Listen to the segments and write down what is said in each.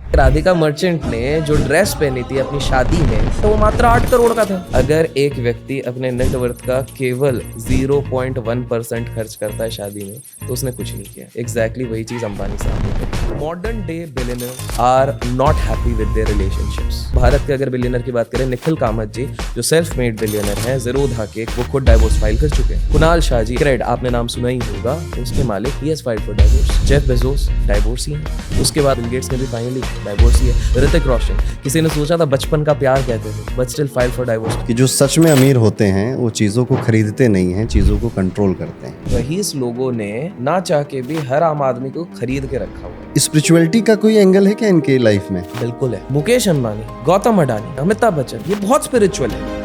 राधिका मर्चेंट ने जो ड्रेस पहनी थी अपनी शादी में तो वो मात्र 8 करोड़ का था। अगर एक व्यक्ति अपने नेटवर्थ का केवल 0.1% खर्च करता है शादी में तो उसने कुछ नहीं किया। एग्जैक्टली वही चीज अंबानी साहब ने करी। Modern day billionaires are not happy with their relationships. Bharat के अगर बिलियनर की बात करें, निखिल कामत जी जो सेल्फ मेड बिलियनर हैं, ज़ीरोधा के, वो खुद डाइवोर्स फाइल कर चुके हैं। कुणाल शाह जी, क्रेड आपने नाम सुना ही होगा, उसके मालिक he has filed for divorce. Jeff Bezos divorce ही है। उसके बाद बिल गेट्स ने भी फाइनली डाइवोर्स ही है। ऋतिक रोशन, किसी ने सोचा था बचपन का प्यार कहते थे, but still file for divorce. कि जो सच में अमीर होते हैं वो चीज़ों को खरीदते नहीं हैं, चीज़ों को कंट्रोल करते हैं। वही इस लोगों ने ना चाह के भी हर आम आदमी को खरीद के रखा हुआ है। स्पिरिचुअलिटी का कोई एंगल है क्या इनके लाइफ में? बिल्कुल है। मुकेश अंबानी, गौतम अडानी, अमिताभ बच्चन, ये बहुत स्पिरिचुअल है।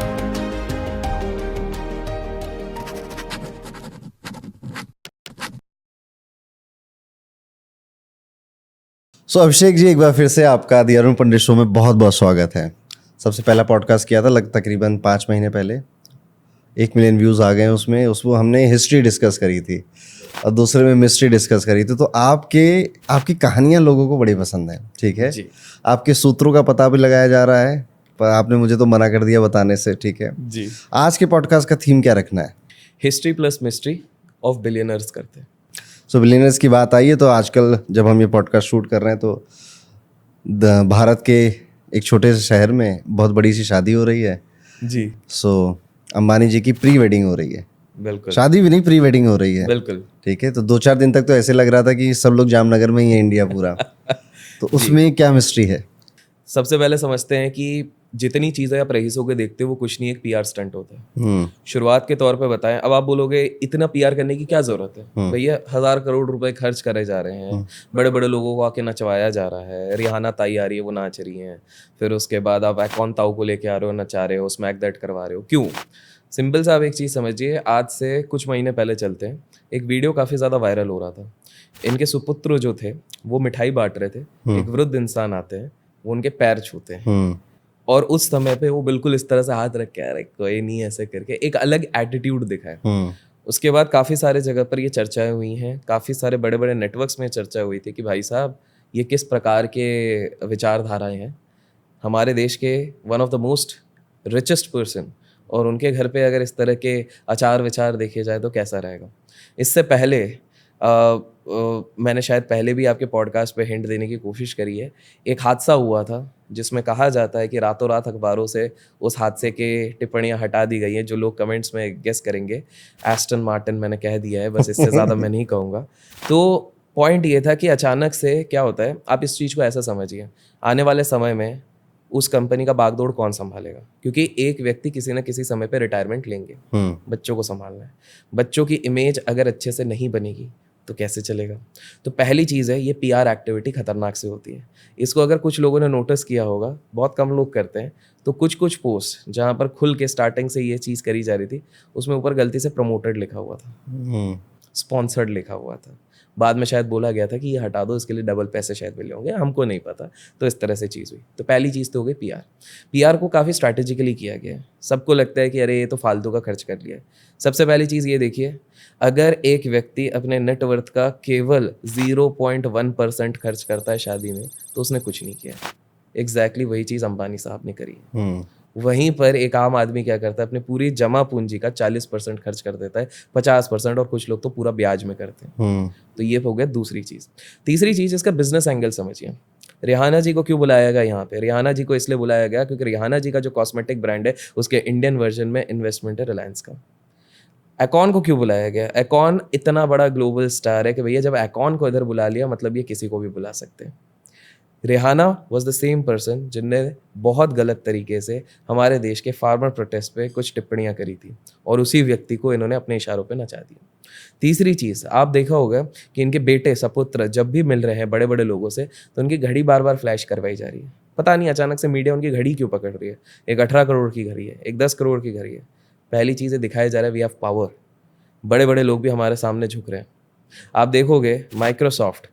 सो अभिषेक जी, एक बार फिर से आपका दी अरुण पंडित शो में बहुत बहुत स्वागत है। सबसे पहला पॉडकास्ट किया था तकरीबन 5 महीने पहले, 1 मिलियन व्यूज़ आ गए उसमें हमने हिस्ट्री डिस्कस करी थी और दूसरे में मिस्ट्री डिस्कस करी थी। तो आपकी कहानियाँ लोगों को बड़ी पसंद है, ठीक है जी। आपके सूत्रों का पता भी लगाया जा रहा है, पर आपने मुझे तो मना कर दिया बताने से, ठीक है जी। आज के पॉडकास्ट का थीम क्या रखना है? History plus mystery of billionaires करते हैं। सो बिलियनर्स की बात आई है तो आजकल जब हम ये पॉडकास्ट शूट कर रहे हैं तो भारत के एक छोटे से शहर में बहुत बड़ी सी शादी हो रही है। जी। सो अंबानी जी की प्री वेडिंग हो रही है। बिल्कुल। शादी भी नहीं, प्री वेडिंग हो रही है। बिल्कुल। ठीक है, तो 2-4 दिन तक तो ऐसे लग रहा था कि सब लोग जामनगर में ही है, इंडिया पूरा। तो उसमें क्या मिस्ट्री है? सबसे पहले समझते हैं कि जितनी चीज़ें आप रईस होकर देखते हो वो कुछ नहीं, एक पीआर स्टंट होता है। शुरुआत के तौर पे बताएं। अब आप बोलोगे इतना पीआर करने की क्या जरूरत है? भैया 1000 करोड़ रुपए खर्च करे जा रहे हैं, बड़े बड़े लोगों को आके नचवाया जा रहा है। रिहाना ताई आ रही है, वो नाच रही हैं। फिर उसके बाद आप एकॉन ताऊ को लेके आ रहे हो, नचा रहे हो, स्मैक दैट करवा रहे हो, क्यों? सिंपल सा आप एक चीज़ समझिए। आज से कुछ महीने पहले चलते हैं, एक वीडियो काफ़ी ज़्यादा वायरल हो रहा था। इनके सुपुत्र जो थे वो मिठाई बांट रहे थे। एक वृद्ध इंसान आते हैं, वो उनके पैर छूते हैं और उस समय पे वो बिल्कुल इस तरह से हाथ रख के आ रहे, कोई नहीं, ऐसे करके एक अलग एटीट्यूड दिखाया। उसके बाद काफ़ी सारे जगह पर ये चर्चाएं हुई हैं, काफ़ी सारे बड़े बड़े नेटवर्क्स में चर्चा हुई थी कि भाई साहब ये किस प्रकार के विचारधाराएं हैं। हमारे देश के one of the most richest person और उनके घर पे अगर इस तरह के आचार विचार देखे जाए तो कैसा रहेगा। इससे पहले मैंने शायद पहले भी आपके पॉडकास्ट पे हिंट देने की कोशिश करी है। एक हादसा हुआ था जिसमें कहा जाता है कि रातों रात अखबारों से उस हादसे के टिप्पणियां हटा दी गई हैं। जो लोग कमेंट्स में गेस करेंगे, एस्टन मार्टिन मैंने कह दिया है, बस इससे ज़्यादा मैं नहीं कहूँगा। तो पॉइंट ये था कि अचानक से क्या होता है, आप इस चीज़ को ऐसा समझिए, आने वाले समय में उस कंपनी का बागडोर कौन संभालेगा? क्योंकि एक व्यक्ति किसी न किसी समय पे रिटायरमेंट लेंगे, बच्चों को संभालना है। बच्चों की इमेज अगर अच्छे से नहीं बनेगी तो कैसे चलेगा? तो पहली चीज़ है, ये पीआर एक्टिविटी खतरनाक से होती है। इसको अगर कुछ लोगों ने नोटिस किया होगा, बहुत कम लोग करते हैं, तो कुछ कुछ पोस्ट जहाँ पर खुल के स्टार्टिंग से ये चीज़ करी जा रही थी, उसमें ऊपर गलती से प्रमोटेड लिखा हुआ था, स्पॉन्सर्ड लिखा हुआ था। बाद में शायद बोला गया था कि ये हटा दो, इसके लिए डबल पैसे शायद मिले होंगे, हमको नहीं पता। तो इस तरह से चीज़ हुई। तो पहली चीज़ तो हो गई पीआर। पीआर को काफ़ी स्ट्रैटेजिकली किया गया है। सबको लगता है कि अरे ये तो फालतू का खर्च कर लिया है। सबसे पहली चीज़ ये देखिए, अगर एक व्यक्ति अपने नेटवर्थ का केवल 0.1% खर्च करता है शादी में तो उसने कुछ नहीं किया। एग्जैक्टली वही चीज़ अंबानी साहब ने करी है। वहीं पर एक आम आदमी क्या करता है, अपने पूरी जमा पूंजी का 40% खर्च कर देता है, 50%, और कुछ लोग तो पूरा ब्याज में करते हैं। तो ये हो गया दूसरी चीज़। तीसरी चीज़, इसका बिजनेस एंगल समझिए। रिहाना जी को क्यों बुलाया गया यहाँ पे? रिहाना जी को इसलिए बुलाया गया क्योंकि रिहाना जी का जो कॉस्मेटिक ब्रांड है उसके इंडियन वर्जन में इन्वेस्टमेंट है रिलायंस का। एकॉन को क्यों बुलाया गया? एकॉन इतना बड़ा ग्लोबल स्टार है कि भैया जब एकॉन को इधर बुला लिया मतलब ये किसी को भी बुला सकते हैं। Rihanna was the same person जिनने बहुत गलत तरीके से हमारे देश के फार्मर प्रोटेस्ट पे कुछ टिप्पणियां करी थी और उसी व्यक्ति को इन्होंने अपने इशारों पे नचा दिया। तीसरी चीज़, आप देखा होगा कि इनके बेटे सपुत्र जब भी मिल रहे हैं बड़े बड़े लोगों से तो उनकी घड़ी बार बार फ्लैश करवाई जा रही है। पता नहीं अचानक से मीडिया उनकी घड़ी क्यों पकड़ रही है। एक 18 करोड़ की घड़ी है, एक 10 करोड़ की घड़ी है। पहली चीज़ दिखाया जा रहा है वी हैव पावर। बड़े बड़े लोग भी हमारे सामने झुक रहे हैं। आप देखोगे माइक्रोसॉफ्ट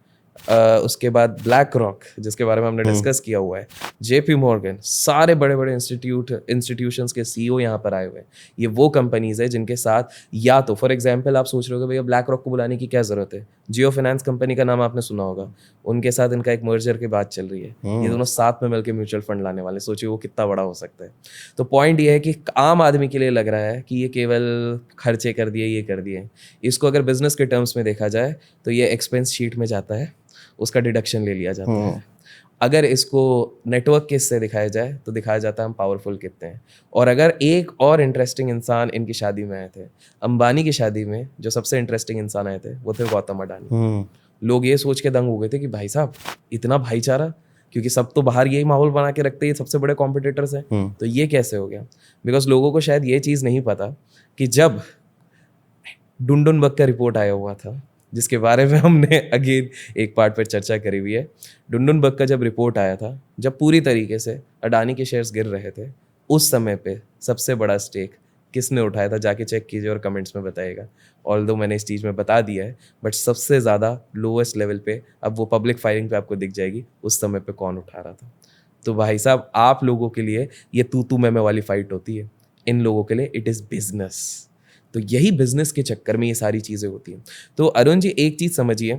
उसके बाद ब्लैक रॉक जिसके बारे में हमने डिस्कस किया हुआ है, जेपी मॉर्गन, सारे बड़े बड़े इंस्टीट्यूशंस के सीईओ यहाँ पर आए हुए हैं। ये वो कंपनीज है जिनके साथ, या तो फॉर एग्जांपल आप सोच रहे हो भैया ब्लैक रॉक को बुलाने की क्या जरूरत है, जियो फाइनेंस कंपनी का नाम आपने सुना होगा, उनके साथ इनका एक मर्जर की बात चल रही है। ये दोनों साथ में मिलकर म्यूचुअल फंड लाने वाले, सोचिए वो कितना बड़ा हो सकता है। तो पॉइंट ये है कि आम आदमी के लिए लग रहा है कि ये केवल खर्चे कर दिए, ये कर दिए। इसको अगर बिजनेस के टर्म्स में देखा जाए तो ये एक्सपेंस शीट में जाता है, उसका डिडक्शन ले लिया जाता है। अगर इसको नेटवर्क के इससे दिखाया जाए तो दिखाया जाता है हम पावरफुल कितने हैं। और अगर एक और इंटरेस्टिंग इंसान इनकी शादी में आए थे, अंबानी की शादी में जो सबसे इंटरेस्टिंग इंसान आए थे वो थे गौतम अडानी। लोग ये सोच के दंग हो गए थे कि भाई साहब इतना भाईचारा, क्योंकि सब तो बाहर यही माहौल बना के रखते हैं, सबसे बड़े कॉम्पिटिटर्स हैं, तो ये कैसे हो गया? बिकॉज लोगों को शायद ये चीज़ नहीं पता कि जब डुनडुनबर्ग का रिपोर्ट आया हुआ था, जिसके बारे में हमने अगेन एक पार्ट पर चर्चा करी हुई है, डुनडुनबर्ग का जब रिपोर्ट आया था, जब पूरी तरीके से अडानी के शेयर्स गिर रहे थे, उस समय पे सबसे बड़ा स्टेक किसने उठाया था? जाके चेक कीजिए और कमेंट्स में बताइएगा। ऑल्दो मैंने इस चीज़ में बता दिया है, बट सबसे ज़्यादा लोवेस्ट लेवल पे, अब वो पब्लिक फायरिंग पे आपको दिख जाएगी उस समय पे कौन उठा रहा था। तो भाई साहब आप लोगों के लिए ये तू मैं वाली फाइट होती है, इन लोगों के लिए इट इज़ बिजनेस। तो यही बिजनेस के चक्कर में ये सारी चीज़ें होती हैं। तो अरुण जी एक चीज़ समझिए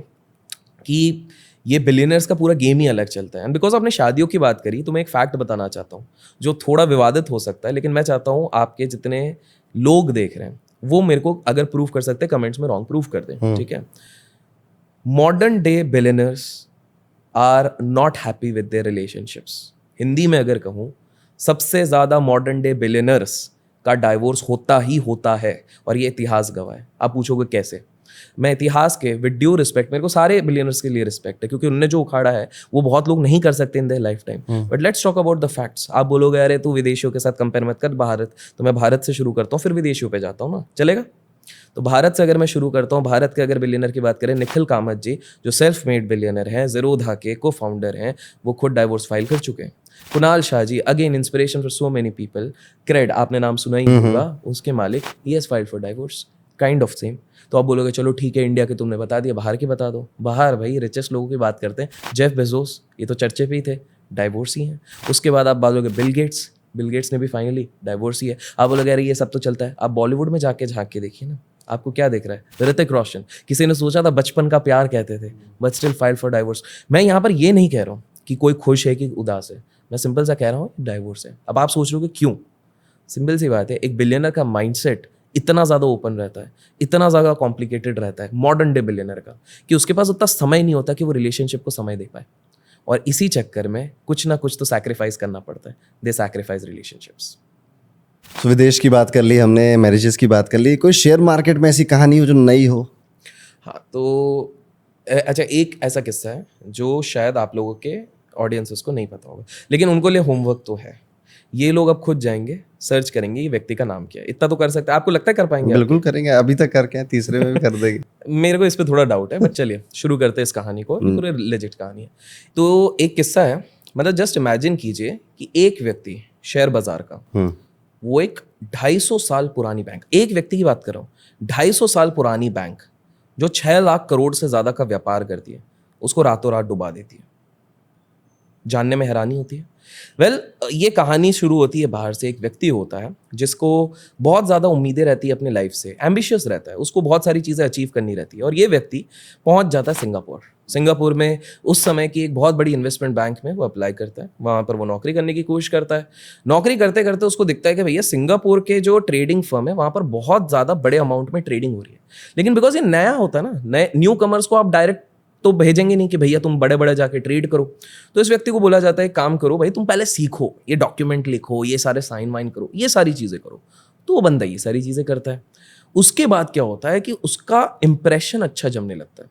कि ये बिलियनर्स का पूरा गेम ही अलग चलता है। एंड बिकॉज आपने शादियों की बात करी तो मैं एक फैक्ट बताना चाहता हूँ जो थोड़ा विवादित हो सकता है, लेकिन मैं चाहता हूँ आपके जितने लोग देख रहे हैं वो मेरे को अगर प्रूव कर सकते हैं कमेंट्स में रॉन्ग प्रूव कर दें, ठीक है? Modern day billionaires are not happy with their relationships. Hindi में अगर कहूँ, सबसे ज़्यादा मॉडर्न डे बिलियनर्स का डाइवोर्स होता ही होता है, और ये इतिहास गवाह है। आप पूछोगे कैसे? मैं इतिहास के विद ड्यू रिस्पेक्ट, मेरे को सारे बिलियनर्स के लिए रिस्पेक्ट है क्योंकि उन्होंने जो उखाड़ा है वो बहुत लोग नहीं कर सकते in their life time. But let's talk about the facts. आप बोलोगे अरे तू विदेशियों के साथ कंपेयर मत कर भारत, तो मैं भारत से शुरू करता हूँ फिर विदेशियों पे जाता हूँ ना, चलेगा? तो भारत से अगर मैं शुरू करता हूँ, भारत के अगर बिलियनर की बात करें, निखिल कामत जी जो सेल्फ मेड बिलियनर हैं, ज़ीरोधा के को फाउंडर हैं, वो खुद डाइवोर्स फाइल कर चुके हैं। Kunal Shah ji again inspiration for so many people, CRED आपने नाम सुना ही होगा, उसके मालिक, he has filed for divorce, kind of same. तो आप बोलोगे चलो ठीक है इंडिया के तुमने बता दिया, बाहर की बता दो। बाहर भाई रिचेस्ट लोगों की बात करते हैं, जेफ बेजोस, ये तो चर्चे पे ही थे, डाइवोर्स ही हैं। उसके बाद आप बोलोगे बिल गेट्स ने भी फाइनली डाइवोर्स ही है। आप बोलोगे अरे ये सब तो चलता है, आप बॉलीवुड में जाके झांक के देखिए ना, आपको क्या दिख रहा है? ऋतिक रोशन, किसी ने सोचा था बचपन का प्यार कहते थे, but still file for divorce. मैं यहाँ पर ये नहीं कह रहा हूँ कि कोई खुश है कि उदास है, मैं सिंपल सा कह रहा हूँ डाइवोर्स है। अब आप सोच रहे हो कि क्यों? सिंपल सी बात है, एक बिलियनर का माइंडसेट इतना ज़्यादा ओपन रहता है, इतना ज़्यादा कॉम्प्लिकेटेड रहता है मॉडर्न डे बिलियनर का, कि उसके पास उतना समय नहीं होता कि वो रिलेशनशिप को समय दे पाए, और इसी चक्कर में कुछ ना कुछ तो सैक्रिफाइस करना पड़ता है। दे सैक्रिफाइस रिलेशनशिप्स। तो विदेश की बात कर ली हमने, मैरिजेस की बात कर ली, कोई शेयर मार्केट में ऐसी कहानी हो जो नई हो? हाँ, तो अच्छा एक ऐसा किस्सा है जो शायद आप लोगों के ऑडियंसेस को नहीं पता होगा, लेकिन उनको लिए होमवर्क तो है। ये लोग अब खुद जाएंगे, सर्च करेंगे ये व्यक्ति का नाम क्या है। इतना तो कर सकते हैं, आपको लगता है कर पाएंगे? बिल्कुल करेंगे, अभी तक करके हैं, तीसरे में भी कर देंगे। मेरे को इस पे थोड़ा डाउट है, बट चलिए शुरू करते हैं इस कहानी को। पूरी लेजिट कहानी है। तो एक किस्सा है, मतलब जस्ट इमेजिन कीजिए कि एक व्यक्ति शेयर बाजार का, वो एक 250 साल पुरानी बैंक, एक व्यक्ति की बात कर रहा हूँ, 250 साल पुरानी बैंक जो 6 लाख करोड़ से ज्यादा का व्यापार करती है, उसको रातों रात डुबा देती है। जानने में हैरानी होती है। वेल, ये कहानी शुरू होती है बाहर से। एक व्यक्ति होता है जिसको बहुत ज़्यादा उम्मीदें रहती है अपने लाइफ से, एम्बिशियस रहता है, उसको बहुत सारी चीज़ें अचीव करनी रहती है, और ये व्यक्ति पहुंच जाता है सिंगापुर में उस समय की एक बहुत बड़ी इन्वेस्टमेंट बैंक में वो अप्लाई करता है। वहाँ पर वो नौकरी करने की कोशिश करता है। नौकरी करते करते उसको दिखता है कि भैया सिंगापुर के जो ट्रेडिंग फर्म है वहाँ पर बहुत ज़्यादा बड़े अमाउंट में ट्रेडिंग हो रही है, लेकिन बिकॉज ये नया होता है ना, नए न्यू कमर्स को आप डायरेक्ट तो भेजेंगे नहीं कि भैया तुम बड़े बड़े जाके ट्रेड करो। तो इस व्यक्ति को बोला जाता है काम करो भाई, तुम पहले सीखो, ये डॉक्यूमेंट लिखो, ये सारे साइन वाइन करो, ये सारी चीज़ें करो। तो वो बंदा ये सारी चीज़ें करता है। उसके बाद क्या होता है कि उसका इंप्रेशन अच्छा जमने लगता है,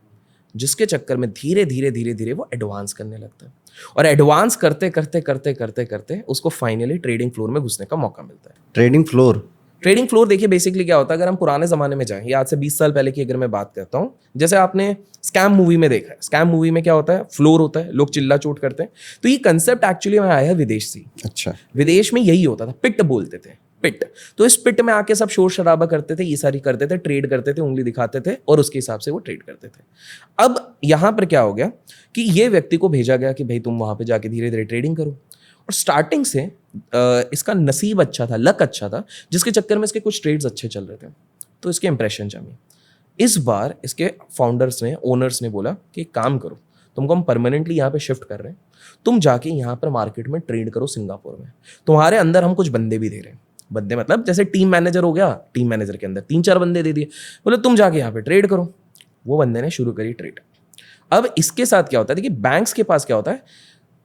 जिसके चक्कर में धीरे धीरे वो एडवांस करने लगता है, और एडवांस करते उसको फाइनली ट्रेडिंग फ्लोर में घुसने का मौका मिलता है। ट्रेडिंग फ्लोर देखिए बेसिकली क्या होता है, अगर हम पुराने ज़माने में जाएं, या आज से 20 साल पहले की अगर मैं बात करता हूँ, जैसे आपने स्कैम मूवी में देखा है, स्कैम मूवी में क्या होता है, फ्लोर होता है, लोग चिल्ला चोट करते हैं। तो ये कंसेप्ट एक्चुअली में आया है विदेश से। अच्छा, विदेश में यही होता था, पिट बोलते थे, पिट। तो इस पिट में आके सब शोर शराबा करते थे, ये सारी करते थे, ट्रेड करते थे, उंगली दिखाते थे और उसके हिसाब से वो ट्रेड करते थे। अब यहां पर क्या हो गया कि ये व्यक्ति को भेजा गया कि भाई तुम वहां पे जाके धीरे धीरे ट्रेडिंग करो, और स्टार्टिंग से इसका नसीब अच्छा था, लक अच्छा था, जिसके चक्कर में इसके कुछ ट्रेड्स अच्छे चल रहे थे, तो इसके इंप्रेशन जमी। इस बार इसके फाउंडर्स ने, ओनर्स ने बोला कि एक काम करो, तुमको हम परमानेंटली यहाँ पे शिफ्ट कर रहे हैं, तुम जाके यहाँ पर मार्केट में ट्रेड करो सिंगापुर में, तुम्हारे अंदर हम कुछ बंदे भी दे रहे हैं। बंदे मतलब जैसे टीम मैनेजर हो गया, टीम मैनेजर के अंदर 3-4 बंदे दे दिए, बोले तुम जाके यहाँ पे ट्रेड करो। वो बंदे ने शुरू करी ट्रेड। अब इसके साथ क्या होता है, देखिए बैंक्स के पास क्या होता है,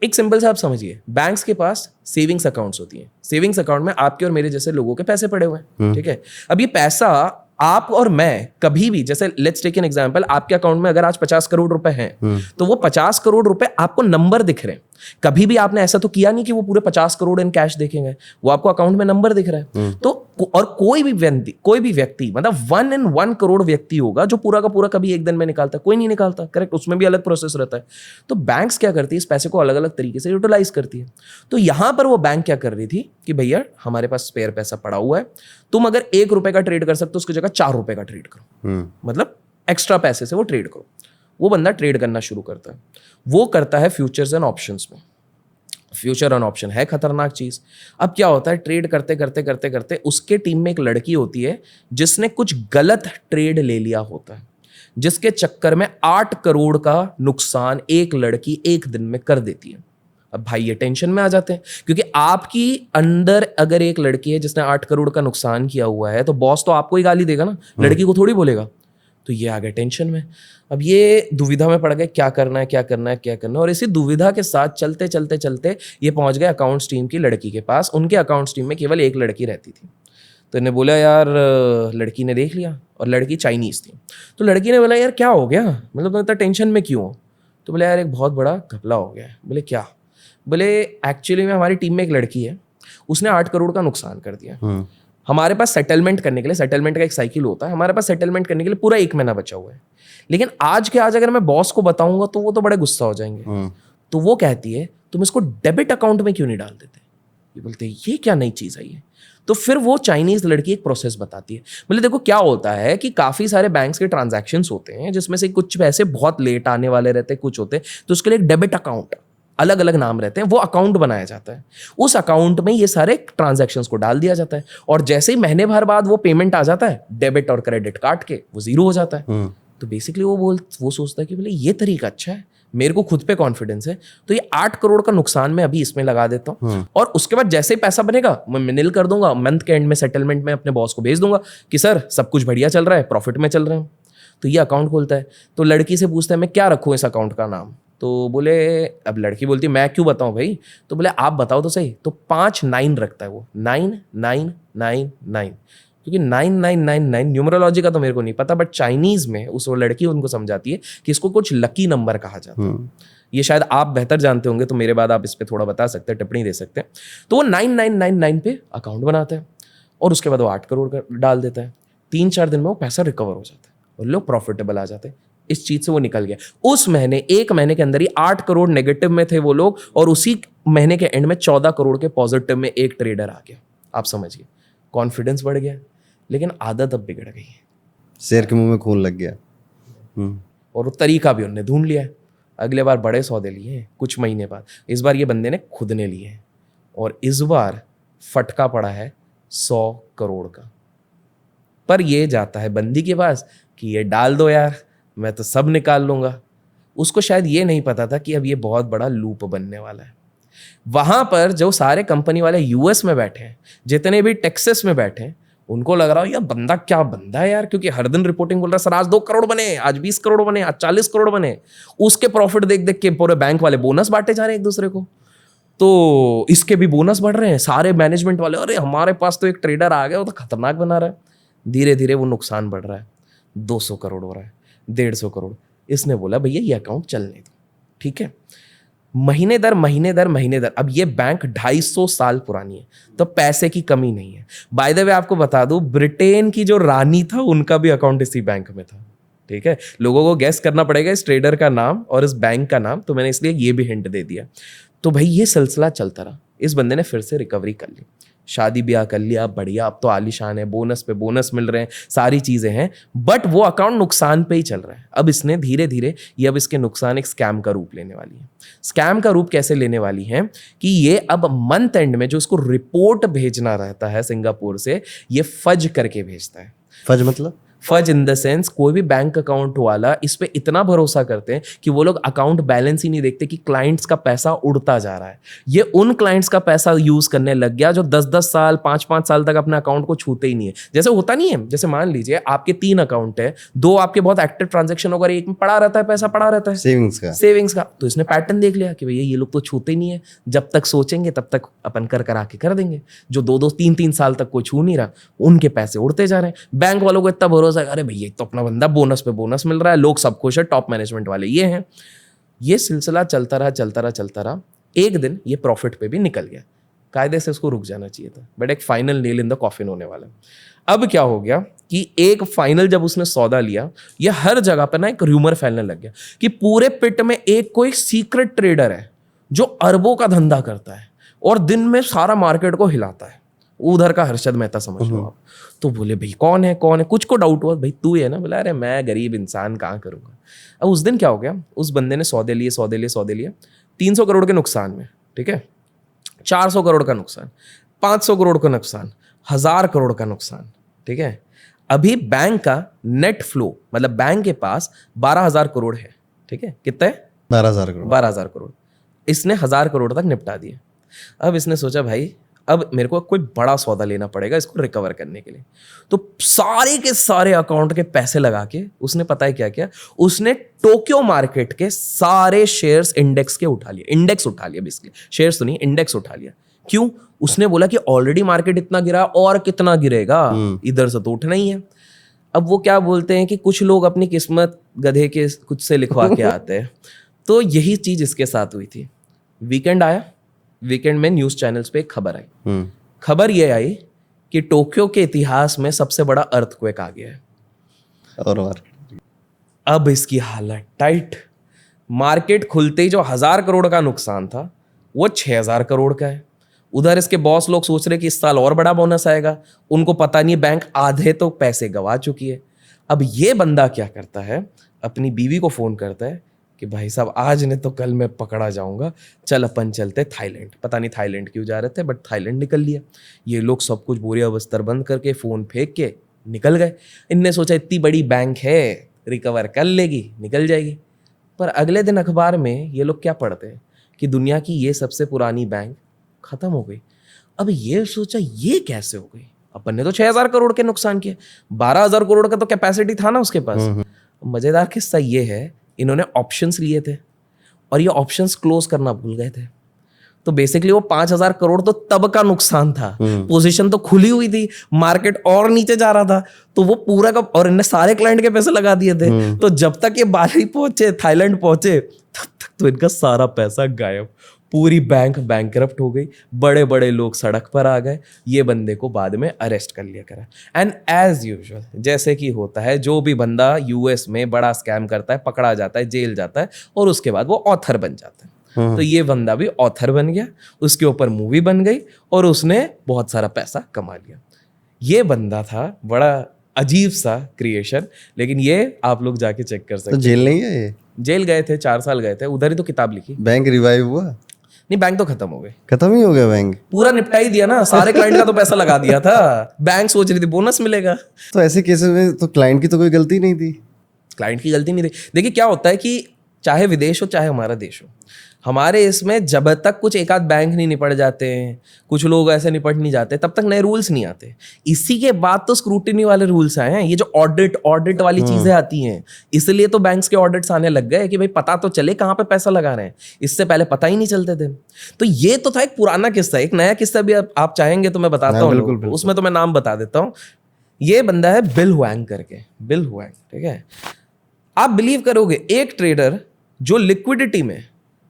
एक सिंपल सा आप समझिए, बैंक्स के पास सेविंग्स अकाउंट्स होती हैं। सेविंग्स अकाउंट में आपके और मेरे जैसे लोगों के पैसे पड़े हुए हैं, ठीक है। अब ये पैसा आप और मैं कभी भी, जैसे लेट्स टेक एन एग्जांपल, आपके अकाउंट में अगर आज 50 करोड़ रुपए हैं, तो वो 50 करोड़ रुपए आपको नंबर दिख रहे हैं। कभी भी आपने ऐसा तो किया नहीं कि वो पूरे 50 करोड़ इन कैश देखेंगे, वो आपको अकाउंट में नंबर दिख रहा है। तो और कोई भी व्यक्ति मतलब 1 in 1 करोड़ व्यक्ति होगा जो पूरा का पूरा कभी एक दिन में निकालता है, कोई नहीं निकालता, करेक्ट, उसमें भी अलग प्रोसेस रहता है। तो बैंक्स क्या करती है, इस पैसे को अलग अलग तरीके से यूटिलाइज करती है। तो यहां पर वो बैंक क्या कर रही थी कि भैया हमारे पास स्पेयर पैसा पड़ा हुआ है, तुम अगर 1 रुपए का ट्रेड कर सकते हो उसकी जगह 4 रुपए का ट्रेड करो, मतलब एक्स्ट्रा पैसे से वो ट्रेड करो। वो बंदा ट्रेड करना शुरू करता है, वो करता है फ्यूचर्स एंड ऑप्शंस में। फ्यूचर एंड ऑप्शन है खतरनाक चीज। अब क्या होता है, ट्रेड करते करते करते करते उसके टीम में एक लड़की होती है जिसने कुछ गलत ट्रेड ले लिया होता है, जिसके चक्कर में 8 करोड़ का नुकसान एक लड़की एक दिन में कर देती है। अब भाई ये टेंशन में आ जाते हैं, क्योंकि आपकी अंदर अगर एक लड़की है जिसने 8 करोड़ का नुकसान किया हुआ है, तो बॉस तो आपको ही गाली देगा ना, लड़की को थोड़ी बोलेगा। तो ये आ गए टेंशन में। अब ये दुविधा में पड़ गए, क्या करना है क्या करना है क्या करना है। और इसी दुविधा के साथ चलते चलते चलते ये पहुंच गए अकाउंट्स टीम की लड़की के पास। उनके अकाउंट्स टीम में केवल एक लड़की रहती थी। तो इन्हें बोला यार, लड़की ने देख लिया, और लड़की चाइनीज थी। तो लड़की ने बोला यार क्या हो गया, मतलब तुम इतना टेंशन में क्यों हो। तो बोले यार एक बहुत बड़ा घपला हो गया है। बोले क्या। बोले एक्चुअली में हमारी टीम में एक लड़की है, उसने 8 करोड़ का नुकसान कर दिया। हमारे पास सेटलमेंट करने के लिए, सेटलमेंट का एक साइकिल होता है, हमारे पास सेटलमेंट करने के लिए पूरा 1 महीना बचा हुआ है। लेकिन आज के आज अगर मैं बॉस को बताऊंगा तो वो तो बड़े गुस्सा हो जाएंगे। तो वो कहती है तुम इसको डेबिट अकाउंट में क्यों नहीं डाल देते। ये बोलते हैं ये क्या नई चीज है ये। तो फिर वो चाइनीज लड़की एक प्रोसेस बताती है। बोले देखो क्या होता है कि काफी सारे बैंक्स के ट्रांजैक्शंस होते हैं, जिसमें से कुछ पैसे बहुत लेट आने वाले रहते हैं, कुछ होते हैं, तो उसके लिए एक डेबिट अकाउंट, अलग अलग नाम रहते हैं, वो अकाउंट बनाया जाता है। उस अकाउंट में ये सारे ट्रांजैक्शंस को डाल दिया जाता है, और जैसे ही महीने भर बाद वो पेमेंट आ जाता है, डेबिट और क्रेडिट काट के वो 0 हो जाता है। तो बेसिकली वो सोचता है कि बोले ये तरीका अच्छा है, मेरे को खुद पे कॉन्फिडेंस है, तो ये 8 करोड़ का नुकसान मैं अभी इसमें लगा देता हूँ, और उसके बाद जैसे ही पैसा बनेगा मैं निल कर दूंगा, मंथ के एंड में सेटलमेंट में अपने बॉस को भेज दूंगा कि सर सब कुछ बढ़िया चल रहा है, प्रॉफिट में चल रहे हैं। तो ये अकाउंट खोलता है। तो लड़की से पूछता है मैं क्या रखूँ इस अकाउंट का नाम। तो बोले, अब लड़की बोलती मैं क्यों बताऊं भाई। तो बोले आप बताओ तो सही। तो 5 9 रखता है वो, 9999, क्योंकि 9999 न्यूमरोलॉजी का तो मेरे को नहीं पता, बट चाइनीज में उस वो लड़की उनको समझाती है कि इसको कुछ लकी नंबर कहा जाता है। ये शायद आप बेहतर जानते होंगे, तो मेरे बाद आप इस पर थोड़ा बता सकते हैं, टिप्पणी दे सकते हैं। तो वो 9999 पे अकाउंट बनाता है, और उसके बाद वो 8 करोड़ का डाल देता है। 3-4 दिन में वो पैसा रिकवर हो जाता है और लोग प्रॉफिटेबल आ जाते हैं। इस चीज से वो निकल गया। उस महीने 1 महीने के अंदर ही 8 करोड़ नेगेटिव में थे वो लोग, और उसी महीने के एंड में 14 करोड़ के पॉजिटिव में एक ट्रेडर आ गया। आप समझिए, कॉन्फिडेंस बढ़ गया, लेकिन आदत अब बिगड़ गई है। शेर के मुंह में खून लग गया। और वो तरीका भी उन्होंने ढूंढ लिया है। अगले बार बड़े सौदे लिए हैं कुछ महीने बाद, इस बार ये बंदे ने खुद ने लिए हैं, और इस बार फटका पड़ा है 100 करोड़ का। पर ये जाता है बंदी के पास कि ये डाल दो यार, मैं तो सब निकाल लूंगा। उसको शायद ये नहीं पता था कि अब ये बहुत बड़ा लूप बनने वाला है। वहां पर जो सारे कंपनी वाले यूएस में बैठे हैं, जितने भी टेक्सास में बैठे हैं, उनको लग रहा हो यार बंदा क्या बंदा है यार, क्योंकि हर दिन रिपोर्टिंग बोल रहा है सर आज 2 करोड़ बने, आज 20 करोड़ बने, आज 40 करोड़ बने। उसके प्रॉफिट देख देख के पूरे बैंक वाले बोनस बांटे जा रहे हैं एक दूसरे को, तो इसके भी बोनस बढ़ रहे हैं। सारे मैनेजमेंट वाले, अरे हमारे पास तो एक ट्रेडर आ गया, वो तो खतरनाक बना रहा है। धीरे धीरे वो नुकसान बढ़ रहा है, 200 करोड़ हो रहा है, 150 करोड़। इसने बोला भैया ये अकाउंट चलने दो, ठीक है। महीने दर अब ये बैंक 250 साल पुरानी है, तो पैसे की कमी नहीं है। बाय द वे आपको बता दूं, ब्रिटेन की जो रानी था उनका भी अकाउंट इसी बैंक में था, ठीक है। लोगों को गेस करना पड़ेगा इस ट्रेडर का नाम और इस बैंक का नाम, तो मैंने इसलिए ये भी हिंट दे दिया। तो भाई ये सिलसिला चलता रहा। इस बंदे ने फिर से रिकवरी कर ली, शादी ब्याह कर लिया, बढ़िया, अब तो आलीशान है, बोनस पे बोनस मिल रहे हैं, सारी चीजें हैं, बट वो अकाउंट नुकसान पे ही चल रहा है। अब इसने धीरे धीरे ये अब इसके नुकसान एक स्कैम का रूप लेने वाली है। स्कैम का रूप कैसे लेने वाली है कि ये अब मंथ एंड में जो इसको रिपोर्ट भेजना रहता है सिंगापुर से, ये फज करके भेजता है। फज मतलब? फज इन द सेंस कोई भी बैंक अकाउंट वाला इस पे इतना भरोसा करते हैं कि वो लोग अकाउंट बैलेंस ही नहीं देखते कि क्लाइंट्स का पैसा उड़ता जा रहा है। ये उन क्लाइंट्स का पैसा यूज करने लग गया जो 10-10 साल 5-5 साल तक अपने अकाउंट को छूते ही नहीं है। जैसे होता नहीं है, जैसे मान लीजिए आपके 3 अकाउंट है, 2 आपके बहुत एक्टिव ट्रांजेक्शन होकर एक में पड़ा रहता है, पैसा पड़ा रहता है सेविंग्स का। तो इसने पैटर्न देख लिया कि भैया ये लोग तो छूते नहीं है, जब तक सोचेंगे तब तक अपन करा के कर देंगे। जो 2-2 3-3 साल तक कोई छू नहीं रहा, उनके पैसे उड़ते जा रहे हैं। बैंक वालों को इतना भरोसा, अरे भैया तो अपना बंदा बोनस पे बोनस मिल रहा है, लोग सब खुश है, टॉप मैनेजमेंट वाले ये हैं। ये सिलसिला चलता रहा। एक दिन ये प्रॉफिट पे भी निकल गया। कायदे से उसको रुक जाना चाहिए था, बट एक final nail in the coffin होने वाला। अब क्या हो गया कि एक फाइनल जब उसने सौदा लिया, ये हर जगह पर ना एक र्यूमर फैलने लग गया कि पूरे पिट में एक कोई सीक्रेट ट्रेडर है जो अरबों का धंधा करता है और दिन में सारा मार्केट को हिलाता है। उधर का हर्षद मेहता समझ लो आप। तो बोले भाई कौन है, कुछ को डाउट हुआ, भाई तू है ना? बोला अरे मैं गरीब इंसान कहाँ करूँगा। अब उस दिन क्या हो गया, उस बंदे ने सौदे लिए 300 करोड़ के नुकसान में, ठीक है, 400 करोड़ का नुकसान, 500 करोड़ का नुकसान, 1000 करोड़ का नुकसान, ठीक है। अभी बैंक का नेट फ्लो, मतलब बैंक के पास 12,000 करोड़ है, ठीक है। कितना है? 12,000 करोड़। इसने 1000 करोड़ तक निपटा दिए। अब इसने सोचा भाई अब मेरे को कोई बड़ा सौदा लेना पड़ेगा इसको रिकवर करने के लिए। तो सारे के सारे अकाउंट के पैसे लगा के उसने पता है क्या किया, उसने टोक्यो मार्केट के सारे शेयर्स इंडेक्स उठा लिया बेसिकली, शेयर्स तो नहीं, इंडेक्स उठा लिया। क्यों? उसने बोला कि ऑलरेडी मार्केट इतना गिरा और कितना गिरेगा, इधर से तो उठना ही है। अब वो क्या बोलते हैं कि कुछ लोग अपनी किस्मत गधे के कुछ से लिखवा के आते हैं। तो यही चीज इसके साथ हुई थी। वीकेंड आया, वीकेंड में न्यूज चैनल्स पे एक खबर आई। खबर ये आई कि टोक्यो के इतिहास में सबसे बड़ा अर्थक्वेक आ गया है। और अब इसकी हालत टाइट। मार्केट खुलते ही जो 1000 करोड़ का नुकसान था वो 6000 करोड़ का है। उधर इसके बॉस लोग सोच रहे कि इस साल और बड़ा बोनस आएगा, उनको पता नहीं बैंक आधे तो पैसे गवा चुकी है। अब ये बंदा क्या करता है, अपनी बीवी को फोन करता है कि भाई साहब आज नहीं तो कल मैं पकड़ा जाऊंगा, चल अपन चलते थाईलैंड। पता नहीं थाईलैंड क्यों जा रहे थे, बट थाईलैंड निकल लिया। ये लोग सब कुछ बोरिया बस्तर बंद करके फोन फेंक के निकल गए। इनने सोचा इतनी बड़ी बैंक है, रिकवर कर लेगी, निकल जाएगी। पर अगले दिन अखबार में ये लोग क्या पढ़ते हैं कि दुनिया की ये सबसे पुरानी बैंक खत्म हो गई। अब ये सोचा ये कैसे हो गई, अपन ने तो 6000 करोड़ के नुकसान किए, 12,000 करोड़ का तो कैपेसिटी था ना उसके पास। मजेदार किस्सा ये है, इन्होंने ऑप्शंस लिए थे और ये ऑप्शंस क्लोज करना भूल गए थे। तो बेसिकली वो 5,000 करोड़ तो तब का नुकसान था, पोजीशन तो खुली हुई थी, मार्केट और नीचे जा रहा था, तो वो पूरा का, और इन्हें सारे क्लाइंट के पैसे लगा दिए थे। तो जब तक ये बाली पहुंचे, थाईलैंड पहुंचे, तब तक तो इनका सारा पैसा गायब। पूरी बैंक बैंकरप्ट हो गई, बड़े बड़े लोग सड़क पर आ गए। ये बंदे को बाद में अरेस्ट कर लिया करा। एंड एज यूजुअल जैसे कि होता है, जो भी बंदा यूएस में बड़ा स्कैम करता है पकड़ा जाता है, जेल जाता है और उसके बाद वो ऑथर बन जाता है। तो ये बंदा भी ऑथर बन गया, उसके ऊपर मूवी बन गई और उसने बहुत सारा पैसा कमा लिया। ये बंदा था बड़ा अजीब सा क्रिएशन, लेकिन ये आप लोग जाके चेक कर सकते। तो जेल नहीं है ये? जेल गए थे, 4 साल गए थे, उधर ही तो किताब लिखी। बैंक रिवाइव हुआ? नहीं, बैंक तो खत्म हो गई। खत्म ही हो गया बैंक? पूरा निपटा ही दिया ना, सारे क्लाइंट का तो पैसा लगा दिया था। बैंक सोच रही थी बोनस मिलेगा। तो ऐसे केसेस में तो क्लाइंट की तो कोई गलती नहीं थी। क्लाइंट की गलती नहीं थी। देखिए क्या होता है कि चाहे विदेश हो चाहे हमारा देश हो, हमारे इसमें जब तक कुछ एक आध बैंक नहीं निपट जाते हैं, कुछ लोग ऐसे निपट नहीं जाते, तब तक नए रूल्स नहीं आते। इसी के बाद तो स्क्रूटिनी वाले रूल्स आए हैं, ये जो ऑडिट वाली चीजें आती हैं, इसलिए तो बैंक्स के ऑडिट्स आने लग गए कि भाई पता तो चले कहाँ पे पैसा लगा रहे हैं। इससे पहले पता ही नहीं चलते थे। तो ये तो था एक पुराना किस्सा। एक नया किस्सा भी आप चाहेंगे तो मैं बताता हूँ, उसमें तो मैं नाम बता देता हूँ। ये बंदा है बिल हुआंग करके, बिल हुआंग, ठीक है। आप बिलीव करोगे, एक ट्रेडर जो लिक्विडिटी में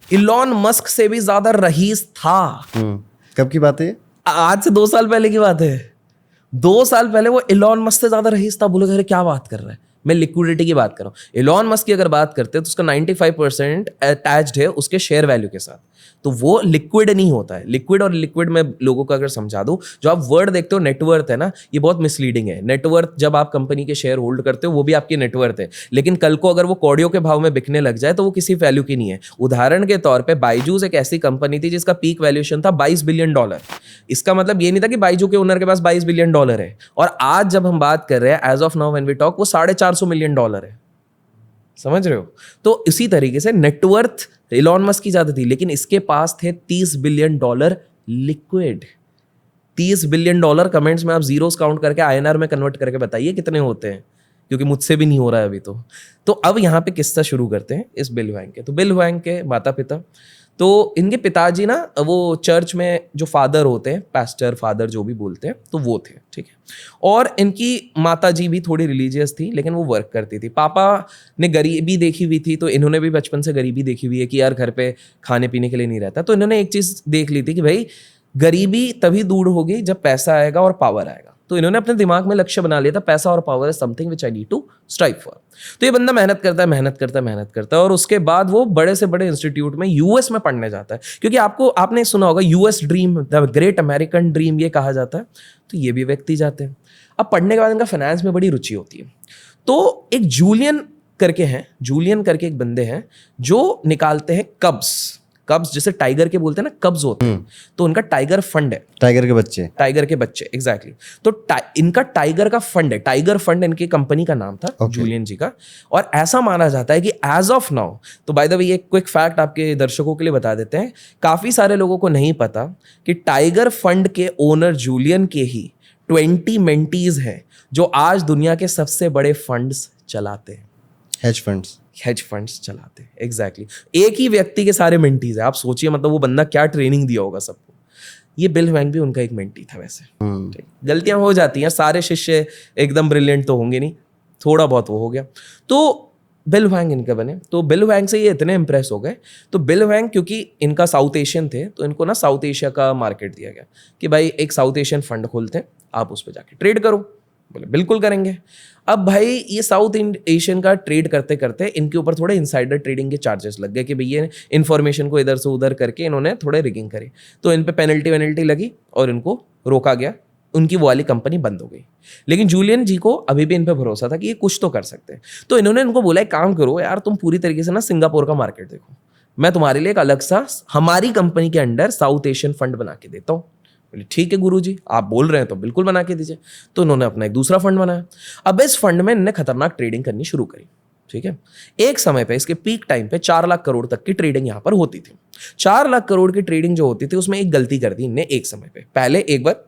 इलॉन मस्क से भी ज्यादा रईस था। कब की बात है? आज से 2 साल पहले की बात है। 2 साल पहले वो इलॉन मस्क से ज्यादा रईस था। बोले अरे क्या बात कर रहा है, मैं लिक्विडिटी की बात कर रहा हूँ। इलॉन मस्क की अगर बात करते हैं तो उसका 95% अटैच्ड है उसके शेयर वैल्यू के साथ। तो वो लिक्विड नहीं होता है। लिक्विड और लिक्विड में लोगों को अगर समझा दूं, जो आप वर्ड देखते हो नेटवर्थ है ना, ये बहुत मिसलीडिंग है। नेटवर्थ जब आप कंपनी के शेयर होल्ड करते हो वो भी आपकी नेटवर्थ है, लेकिन कल को अगर वो कौड़ियों के भाव में बिकने लग जाए तो वो किसी वैल्यू की नहीं है। उदाहरण के तौर पे बाइजूस एक ऐसी कंपनी थी जिसका पीक वैल्यूएशन था $22 बिलियन। इसका मतलब ये नहीं था कि बाइजू के ओनर के पास $22 बिलियन है, और आज जब हम बात कर रहे हैं as of now when we talk वो $450 मिलियन है। समझ रहे हो? तो इसी तरीके से नेटवर्थ इलॉन मस्क की ज्यादा थी, लेकिन इसके पास थे $30 बिलियन लिक्विड। $30 बिलियन कमेंट्स में आप जीरोस काउंट करके INR में कन्वर्ट करके बताइए कितने होते हैं, क्योंकि मुझसे भी नहीं हो रहा है अभी तो अब यहाँ पे किस्सा शुरू करते हैं इस बिल हुआंग के। तो बिल हुआंग के माता पिता, तो इनके पिताजी ना वो चर्च में जो फादर होते हैं, पास्टर फादर जो भी बोलते हैं, तो वो थे, ठीक है। और इनकी माता जी भी थोड़ी रिलीजियस थी, लेकिन वो वर्क करती थी। पापा ने गरीबी देखी हुई थी, तो इन्होंने भी बचपन से गरीबी देखी हुई है कि यार घर पे खाने पीने के लिए नहीं रहता। तो इन्होंने एक चीज़ देख ली थी कि भाई गरीबी तभी दूर होगी जब पैसा आएगा और पावर आएगा। तो इन्होंने अपने दिमाग में लक्ष्य बना लिया था, पैसा और power is something which I need to strive for. तो ये बंदा मेहनत करता है और उसके बाद वो बड़े से बड़े इंस्टीट्यूट में यूएस में पढ़ने जाता है, क्योंकि आपने सुना होगा US dream, the great American dream ये कहा जाता है। तो ये भी व्यक्ति जाते हैं। अब पढ़ने के बाद इनका फाइनेंस में बड़ी रुचि होती है। तो एक जूलियन करके एक बंदे हैं जो निकालते हैं कब्स जैसे टाइगर के बोलते हैं ना, कब्स होते हैं। तो उनका टाइगर फंड है, टाइगर के बच्चे एग्जैक्टली। तो इनका टाइगर का फंड है, टाइगर फंड इनकी कंपनी का नाम था, जूलियन जी का। और ऐसा माना जाता है कि एज ऑफ नाउ, तो बाय द वे एक क्विक फैक्ट आपके दर्शकों के लिए बता देते हैं, काफी सारे लोगों को नहीं पता कि टाइगर फंड के ओनर जूलियन के ही 20 मेंटीज हैं जो आज दुनिया के सबसे बड़े फंड्स चलाते हैं, हेज फंड्स चलाते हैं एग्जैक्टली। एक ही व्यक्ति के सारे मेंटीज है। आप सोचिए, मतलब वो बंदा क्या ट्रेनिंग दिया होगा सबको। ये बिल हुआंग भी उनका एक मेंटी था। वैसे गलतियां हो जाती हैं, सारे शिष्य एकदम ब्रिलियंट तो होंगे नहीं, थोड़ा बहुत वो हो गया। तो बिल हुआंग इनके बने। तो बिल हुआंग से ये इतने इंप्रेस हो गए, तो बिल हुआंग क्योंकि इनका साउथ एशियन थे, तो इनको ना साउथ एशिया का मार्केट दिया गया कि भाई एक साउथ एशियन फंड खोलते हैं, आप उस पर जाके ट्रेड करो। बोले बिल्कुल करेंगे। अब भाई ये साउथ एशियन का ट्रेड करते करते इनके ऊपर थोड़े इनसाइडर ट्रेडिंग के चार्जेस लग गए कि भैया इन्फॉर्मेशन को इधर से उधर करके इन्होंने थोड़े रिगिंग करी। तो इन पे पेनल्टी लगी और इनको रोका गया, उनकी वो वाली कंपनी बंद हो गई। लेकिन जूलियन जी को अभी भी इन पे भरोसा था कि ये कुछ तो कर सकते हैं। तो इन्होंने इनको बोला एक काम करो यार, तुम पूरी तरीके से ना सिंगापुर का मार्केट देखो, मैं तुम्हारे लिए एक अलग सा हमारी कंपनी के अंडर साउथ एशियन फंड बना के देता हूँ। बोले ठीक है गुरुजी, आप बोल रहे हैं तो बिल्कुल बना के दीजिए। तो उन्होंने अपना एक दूसरा फंड बनाया। अब इस फंड में इन्होंने खतरनाक ट्रेडिंग करनी शुरू करी, ठीक है। एक समय पे इसके पीक टाइम पे 4 लाख करोड़ तक की ट्रेडिंग यहाँ पर होती थी। 4 लाख करोड़ की ट्रेडिंग जो होती थी उसमें एक गलती कर दी इनने एक समय पे। पहले एक बार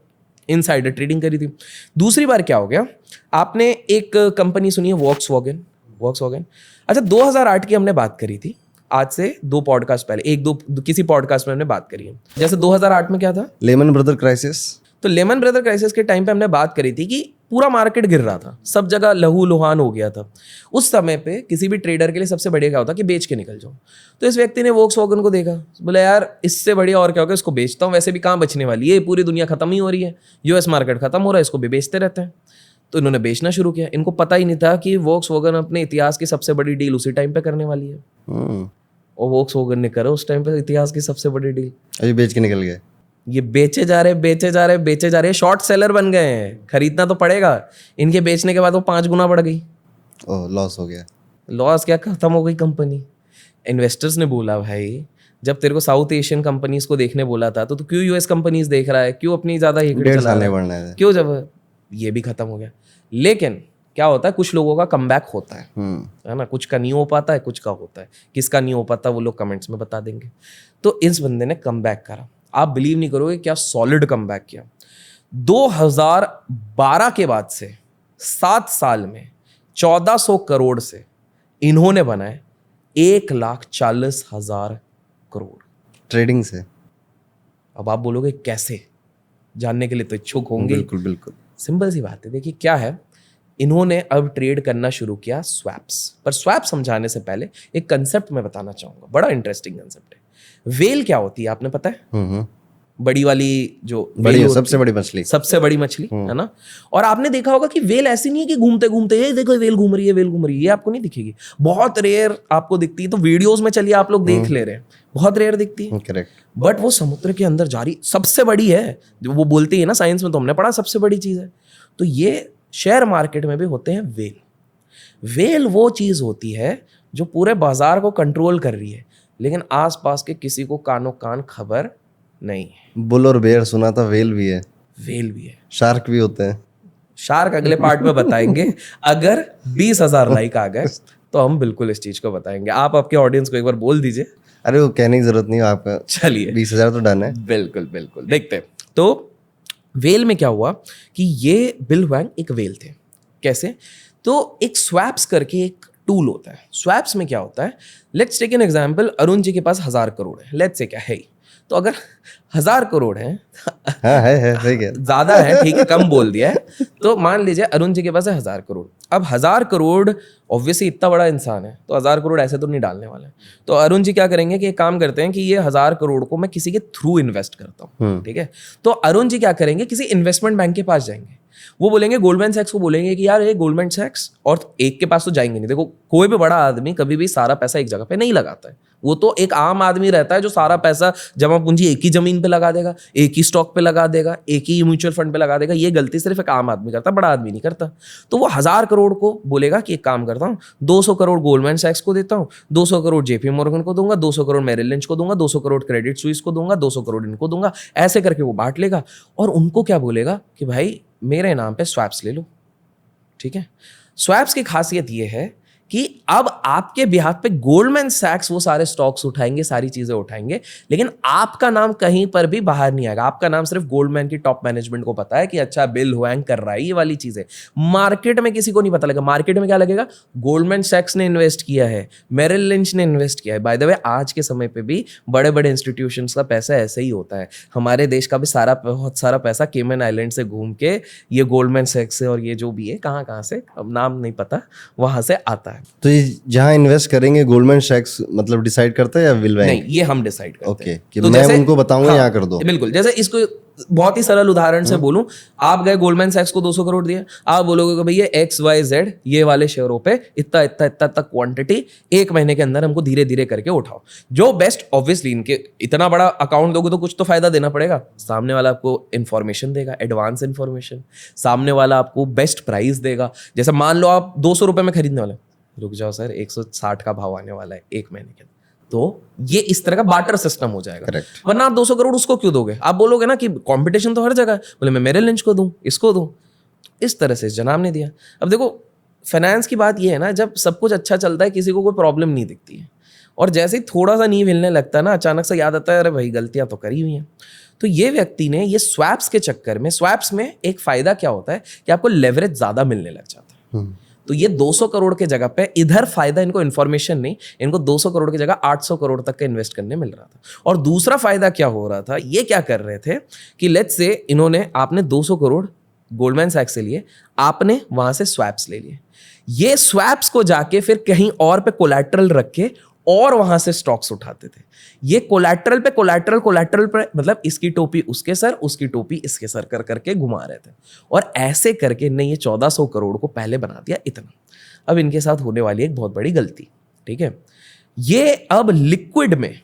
इनसाइडर ट्रेडिंग करी थी, दूसरी बार क्या हो गया, आपने एक कंपनी सुनी है वॉक्सवैगन। अच्छा 2008 की हमने बात करी थी, आज से 2 पॉडकास्ट पहले किसी पॉडकास्ट में हमने बात करी है। जैसे 2008 में क्या था, लेमन ब्रदर क्राइसिस। तो लेमन ब्रदर क्राइसिस के टाइम पे हमने बात करी थी कि पूरा मार्केट गिर रहा था, सब जगह लहू लुहान हो गया था। उस समय पे किसी भी ट्रेडर के लिए सबसे बढ़िया क्या होता कि बेच के निकल जाओ। तो इस व्यक्ति ने वॉक्सवैगन को देखा, बोला यार इससे बढ़िया और क्या होगा, इसको बेचता हूँ, वैसे भी कहाँ बचने वाली है, पूरी दुनिया खत्म ही हो रही है, यूएस मार्केट खत्म हो रहा है, इसको भी बेचते रहते हैं। तो इन्होंने बेचना शुरू किया। इनको पता ही नहीं था कि वॉक्सवैगन अपने इतिहास की सबसे बड़ी डील उसी टाइम पे करने वाली है। और वॉक्सवैगन ने करा उस टाइम पे इतिहास की सबसे बड़ी डील, अभी बेच के निकल गए। ये बेचे जा रहे, शॉर्ट सेलर बन गए हैं। खरीदना तो पड़ेगा, इनके बेचने के बाद वो 5 गुना बढ़ गई। लॉस हो गया। लॉस क्या, खत्म हो गई कंपनी। इन्वेस्टर्स ने बोला भाई जब तेरे को साउथ एशियन कंपनीज को देखने बोला था तो तू क्यों यूएस कंपनीज देख रहा है, क्यों अपनी ज्यादा क्यों, जब ये भी खत्म हो गया। लेकिन क्या होता है, कुछ लोगों का कमबैक होता है ना, कुछ का नहीं हो पाता है, कुछ का होता है। किसका नहीं हो पाता वो लोग कमेंट्स में बता देंगे। तो इस बंदे ने कमबैक करा, आप बिलीव नहीं करोगे क्या सॉलिड कमबैक किया। 2012 के बाद से 7 साल में 1400 करोड़ से इन्होंने बनाए 1,40,000 करोड़ ट्रेडिंग से। अब आप बोलोगे कैसे, जानने के लिए तो इच्छुक होंगे। बिल्कुल सिंपल सी बात है। देखिए क्या है, इन्होंने अब ट्रेड करना शुरू किया स्वैप्स पर। स्वैप समझाने से पहले एक कंसेप्ट मैं बताना चाहूंगा, बड़ा इंटरेस्टिंग कंसेप्ट है। वेल क्या होती है आपने पता है? बड़ी वाली जो बड़ी सबसे बड़ी मछली, सबसे बड़ी मछली है ना। और आपने देखा होगा कि वेल ऐसी नहीं है कि घूमते घूमते ये देखो वेल घूम रही है, वेल घूम रही है, ये आपको नहीं दिखेगी, बहुत रेयर आपको दिखती है। तो वीडियोस में चलिए आप लोग देख ले रहे हैं, बहुत रेयर दिखती है। करेक्ट। बट वो समुद्र के अंदर जा रही सबसे बड़ी है, जो वो बोलती है ना साइंस में, तो हमने पढ़ा सबसे बड़ी चीज है। तो ये शेयर मार्केट में भी होते हैं वेल। वेल वो चीज होती है जो पूरे बाजार को कंट्रोल कर रही है, लेकिन आसपास के किसी को कानो कान खबर नहीं है। बुल और बेयर सुना था, वेल भी है, वेल भी है, शार्क भी होते हैं। शार्क अगले पार्ट में बताएंगे। अगर 20,000 लाइक आ गए तो हम बिल्कुल इस चीज को बताएंगे। आप आपके ऑडियंस को एक बार बोल दीजिए। अरे वो कहने की जरूरत नहीं है आपका, चलिए 20,000 तो डन है। बिल्कुल बिल्कुल देखते हैं। तो वेल में क्या हुआ कि ये बिल हुआंग एक वेल थे। कैसे? तो एक स्वैप्स करके एक टूल होता है। स्वैप्स में क्या होता है, let's take an example, Arun ji के पास 1000 करोड़ है, लेट्स से क्या है, तो अगर 1000 करोड़ है, हाँ है सही है, ज्यादा है, ठीक है, कम बोल दिया है, तो मान लीजिए अरुण जी के पास है 1000 करोड़। अब 1000 करोड़ ऑब्वियसली इतना बड़ा इंसान है, तो 1000 करोड़ ऐसे तो नहीं डालने वाले। तो अरुण जी क्या करेंगे कि एक काम करते हैं कि ये 1000 करोड़ को मैं किसी के थ्रू इन्वेस्ट करता हूँ, ठीक है। तो अरुण जी क्या करेंगे, किसी इन्वेस्टमेंट बैंक के पास जाएंगे, वो बोलेंगे गोल्डमैन सैक्स को बोलेंगे कि यार ये गोल्डमैन सैक्स, और एक के पास तो जाएंगे नहीं। देखो कोई भी बड़ा आदमी कभी भी सारा पैसा एक जगह पे नहीं लगाता है, वो तो एक आम आदमी रहता है जो सारा पैसा जमा पूंजी एक ही जमीन पे लगा देगा, एक ही स्टॉक पे लगा देगा, एक ही म्यूचुअल फंड पे लगा देगा। ये गलती सिर्फ एक आम आदमी करता है, बड़ा आदमी नहीं करता। तो वो 1000 करोड़ को बोलेगा कि एक काम करता हूँ, 200 करोड़ गोल्डमैन सैक्स को देता हूँ, 200 करोड़ जेपी मॉर्गन को दूंगा, 200 करोड़ मेरिल लिंच को दूंगा, 200 करोड़ क्रेडिट स्विस को दूंगा, 200 करोड़ इनको दूंगा। ऐसे करके वो बांट लेगा और उनको क्या बोलेगा कि भाई मेरे नाम पे स्वैप्स ले लो, ठीक है। स्वैप्स की खासियत ये है कि अब आपके बिहाफ पे गोल्डमैन सैक्स वो सारे स्टॉक्स उठाएंगे, सारी चीजें उठाएंगे, लेकिन आपका नाम कहीं पर भी बाहर नहीं आएगा। आपका नाम सिर्फ गोल्डमैन की टॉप मैनेजमेंट को पता है कि अच्छा बिल हुआंग कर रहा है ये वाली चीजें। मार्केट में किसी को नहीं पता लगेगा। मार्केट में क्या लगेगा, गोल्डमैन सैक्स ने इन्वेस्ट किया है, मेरिल लिंच ने इन्वेस्ट किया है। बाय द वे आज के समय पे भी बड़े बड़े इंस्टीट्यूशंस का पैसा ऐसे ही होता है। हमारे देश का भी बहुत सारा पैसा केमन आइलैंड से घूम के ये गोल्डमैन सैक्स से और ये जो भी है कहाँ से, अब नाम नहीं पता, वहां से आता है। तो ये जहाँ इन्वेस्ट करेंगे गोल्डमैन सैक्स मतलब डिसाइड करता है या विल बैंक? नहीं, ये हम डिसाइड करते ओके, हैं। कि तो मैं जैसे, उनको बताऊंगा हाँ, यहाँ कर दो। बिल्कुल। जैसे इसको बहुत ही सरल उदाहरण से बोलूं, आप गए गोल्डमैन सैक्स को 200 करोड़ दिया, आप बोलोगे कि भैया XYZ ये वाले शेयरों पे इतना इतना इतना तक क्वांटिटी एक महीने के अंदर हमको धीरे धीरे करके उठाओ। जो बेस्ट, ऑब्वियसली इनके इतना बड़ा अकाउंट दोगे तो कुछ तो फायदा देना पड़ेगा। सामने वाला आपको इन्फॉर्मेशन देगा, एडवांस इन्फॉर्मेशन, सामने वाला आपको बेस्ट प्राइस देगा। जैसे मान लो आप 200 रुपए में खरीदने वाले, रुक जाओ सर 160 का भाव आने वाला है एक महीने के, तो ये इस तरह का बार्टर सिस्टम हो जाएगा। Correct. वरना आप 200 करोड़ उसको क्यों दोगे? आप बोलोगे ना कि कंपटीशन तो हर जगह है, बोले मैं मेरिल लिंच को दूं, इसको दूं, इस तरह से इस जनाब ने दिया। अब देखो फाइनेंस की बात ये है ना, जब सब कुछ अच्छा चलता है किसी को कोई प्रॉब्लम नहीं दिखती है, और जैसे ही थोड़ा सा नींव हिलने लगता है ना, अचानक से याद आता है अरे भाई गलतियां तो करी हुई हैं। तो ये व्यक्ति ने ये स्वैप्स के चक्कर में, स्वैप्स में एक फायदा क्या होता है कि आपको लेवरेज ज्यादा मिलने लग जाता है। तो ये 200 करोड़ के जगह पे इधर फायदा इनको इन्फॉर्मेशन नहीं, इनको 200 करोड़ की जगह 800 करोड़ तक का इन्वेस्ट करने मिल रहा था। और दूसरा फायदा क्या हो रहा था, ये क्या कर रहे थे कि लेट्स से इन्होंने, आपने 200 करोड़ गोल्डमैन सैक्स से लिए, आपने वहां से स्वैप्स ले लिए, ये स्वैप्स को जाके फिर कहीं और पे कोलैटरल रख के और वहां से स्टॉक्स उठाते थे। ये कोलैटरल पे कोलैटरल पे, मतलब इसकी टोपी उसके सर, उसकी टोपी इसके सर कर करके घुमा रहे थे, और ऐसे करके ने ये 1400 करोड़ को पहले बना दिया इतना। अब इनके साथ होने वाली एक बहुत बड़ी गलती, ठीक है, ये अब लिक्विड में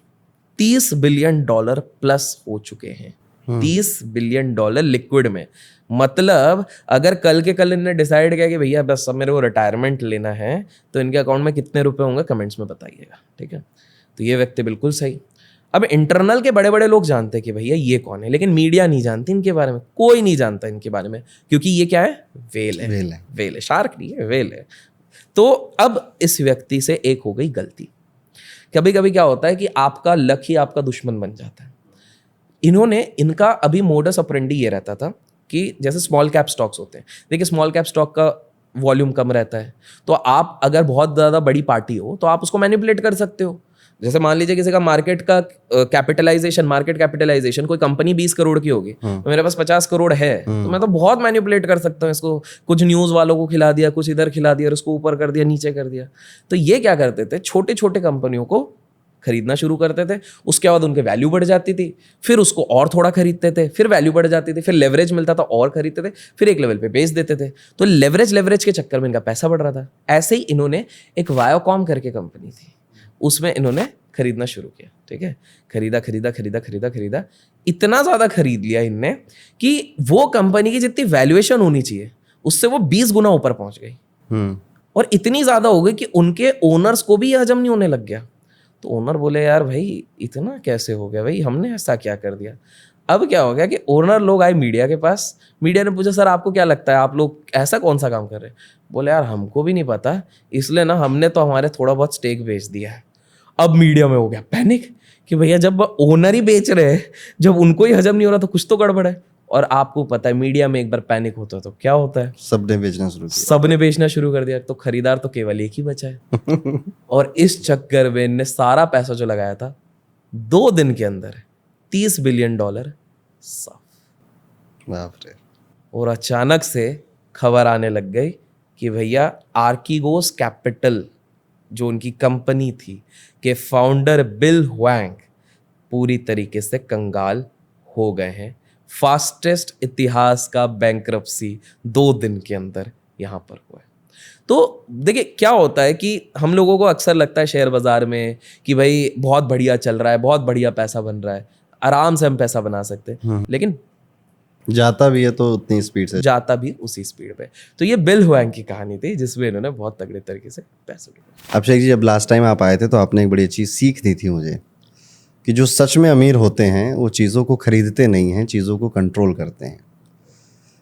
$30 बिलियन प्लस हो चुके हैं। $30 बिलियन लिक्विड में, मतलब अगर कल के कल इन्होंने डिसाइड किया कि भैया बस अब मेरे को रिटायरमेंट लेना है, तो इनके अकाउंट में कितने रुपए होंगे कमेंट्स में बताइएगा, ठीक है। तो ये व्यक्ति बिल्कुल सही। अब इंटरनल के बड़े बड़े लोग जानते हैं कि भैया ये कौन है, लेकिन मीडिया नहीं जानती इनके बारे में, कोई नहीं जानता इनके बारे में, क्योंकि ये क्या है, वेल है, शार्क नहीं है, वेल है। तो अब इस व्यक्ति से एक हो गई गलती। कभी कभी क्या होता है कि आपका लक ही आपका दुश्मन बन जाता है। इनका अभी मोडस ऑपरेंडी ये रहता था कि जैसे स्मॉल कैप स्टॉक्स होते हैं, देखिए स्मॉल कैप स्टॉक का वॉल्यूम कम रहता है, तो आप अगर बहुत ज़्यादा बड़ी पार्टी हो तो आप उसको मैनिपुलेट कर सकते हो। जैसे मान लीजिए किसी का मार्केट कैपिटलाइजेशन कोई कंपनी 20 करोड़ की होगी, तो मेरे पास 50 करोड़ है, तो मैं तो बहुत मैनिपुलेट कर सकता हूँ इसको, कुछ न्यूज़ वालों को खिला दिया, कुछ इधर खिला दिया, और उसको ऊपर कर दिया, नीचे कर दिया। तो ये क्या करते थे, छोटे छोटे कंपनियों को खरीदना शुरू करते थे, उसके बाद उनके वैल्यू बढ़ जाती थी, फिर उसको और थोड़ा खरीदते थे, फिर वैल्यू बढ़ जाती थी, फिर लेवरेज मिलता था और खरीदते थे, फिर एक लेवल पे बेच देते थे। तो लेवरेज के चक्कर में इनका पैसा बढ़ रहा था। ऐसे ही इन्होंने एक वायोकॉम करके कंपनी थी, उसमें इन्होंने खरीदना शुरू किया। ठीक है, खरीदा, इतना ज़्यादा खरीद लिया इनने कि वो कंपनी की जितनी वैल्यूएशन होनी चाहिए उससे वो 20 गुना ऊपर पहुंच गई। और इतनी ज़्यादा हो गई कि उनके ओनर्स को भी हजम नहीं होने लग गया। तो ओनर बोले यार भाई इतना कैसे हो गया भाई, हमने ऐसा क्या कर दिया। अब क्या हो गया कि ओनर लोग आए मीडिया के पास, मीडिया ने पूछा सर आपको क्या लगता है, आप लोग ऐसा कौन सा काम कर रहे हैं। बोले यार हमको भी नहीं पता, इसलिए ना हमने तो हमारे थोड़ा बहुत स्टेक बेच दिया है। अब मीडिया में हो गया पैनिक कि भैया जब ओनर ही बेच रहे हैं, जब उनको ही हजम नहीं हो रहा तो कुछ तो गड़बड़ है। और आपको पता है मीडिया में एक बार पैनिक होता है तो क्या होता है, सबने बेचना शुरू कर दिया। तो खरीदार तो केवल एक ही बचा है। और इस चक्कर में इनने सारा पैसा जो लगाया था 2 दिन के अंदर $30 बिलियन साफ। बाप रे। और अचानक से खबर आने लग गई कि भैया आर्किगोस कैपिटल जो उनकी कंपनी थी के फाउंडर बिल ह्वांग पूरी तरीके से कंगाल हो गए हैं। फास्टेस्ट इतिहास का बैंक्रप्सी 2 दिन के अंदर यहाँ पर हुआ है। तो देखिए क्या होता है कि हम लोगों को अक्सर लगता है शेयर बाजार में कि भाई बहुत बढ़िया चल रहा है, बहुत बढ़िया पैसा बन रहा है, आराम से हम पैसा बना सकते हैं, लेकिन जाता भी है तो उतनी स्पीड से जाता भी उसी स्पीड पे। तो ये बिल ह्वांग की कहानी थी जिसमें इन्होंने बहुत तगड़े तरीके से पैसे उड़ाए। अभिषेक जी, जब लास्ट टाइम आप आए थे तो आपने एक बड़ी अच्छी सीख दी थी मुझे कि जो सच में अमीर होते हैं वो चीज़ों को खरीदते नहीं हैं, चीज़ों को कंट्रोल करते हैं।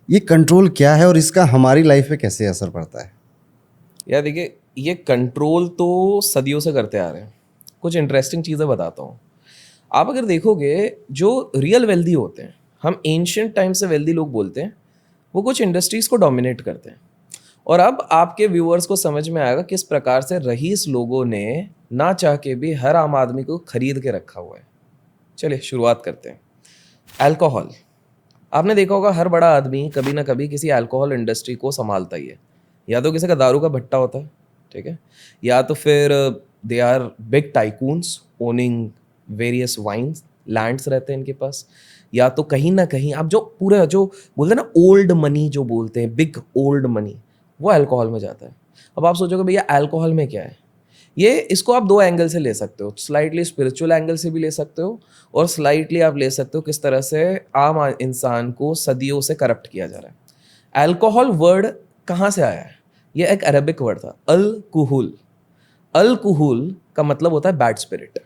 ये कंट्रोल क्या है और इसका हमारी लाइफ पे कैसे असर पड़ता है? यार देखिए ये कंट्रोल तो सदियों से करते आ रहे हैं। कुछ इंटरेस्टिंग चीज़ें बताता हूँ। आप अगर देखोगे जो रियल वेल्दी होते हैं, हम एंशियंट टाइम से वेल्दी लोग बोलते हैं, वो कुछ इंडस्ट्रीज़ को डोमिनेट करते हैं। और अब आपके व्यूअर्स को समझ में आएगा किस प्रकार से रईस लोगों ने ना चाह के भी हर आम आदमी को खरीद के रखा हुआ है। चलिए शुरुआत करते हैं। अल्कोहल, आपने देखा होगा हर बड़ा आदमी कभी ना कभी किसी अल्कोहल इंडस्ट्री को संभालता ही है। या तो किसी का दारू का भट्टा होता है, ठीक है, या तो फिर they are big tycoons owning various wines, lands रहते हैं इनके पास, या तो कहीं ना कहीं आप जो पूरा जो बोलते हैं ना ओल्ड मनी जो बोलते हैं, बिग ओल्ड मनी, वो अल्कोहल में जाता है। अब आप सोचोगे भैया अल्कोहल में क्या है, ये इसको आप 2 एंगल से ले सकते हो। स्लाइटली स्पिरिचुअल एंगल से भी ले सकते हो और स्लाइटली आप ले सकते हो किस तरह से आम इंसान को सदियों से करप्ट किया जा रहा है। अल्कोहल वर्ड कहाँ से आया है? ये एक अरबिक वर्ड था, अल-कुहुल। अल-कुहुल का मतलब होता है बैड स्पिरिट।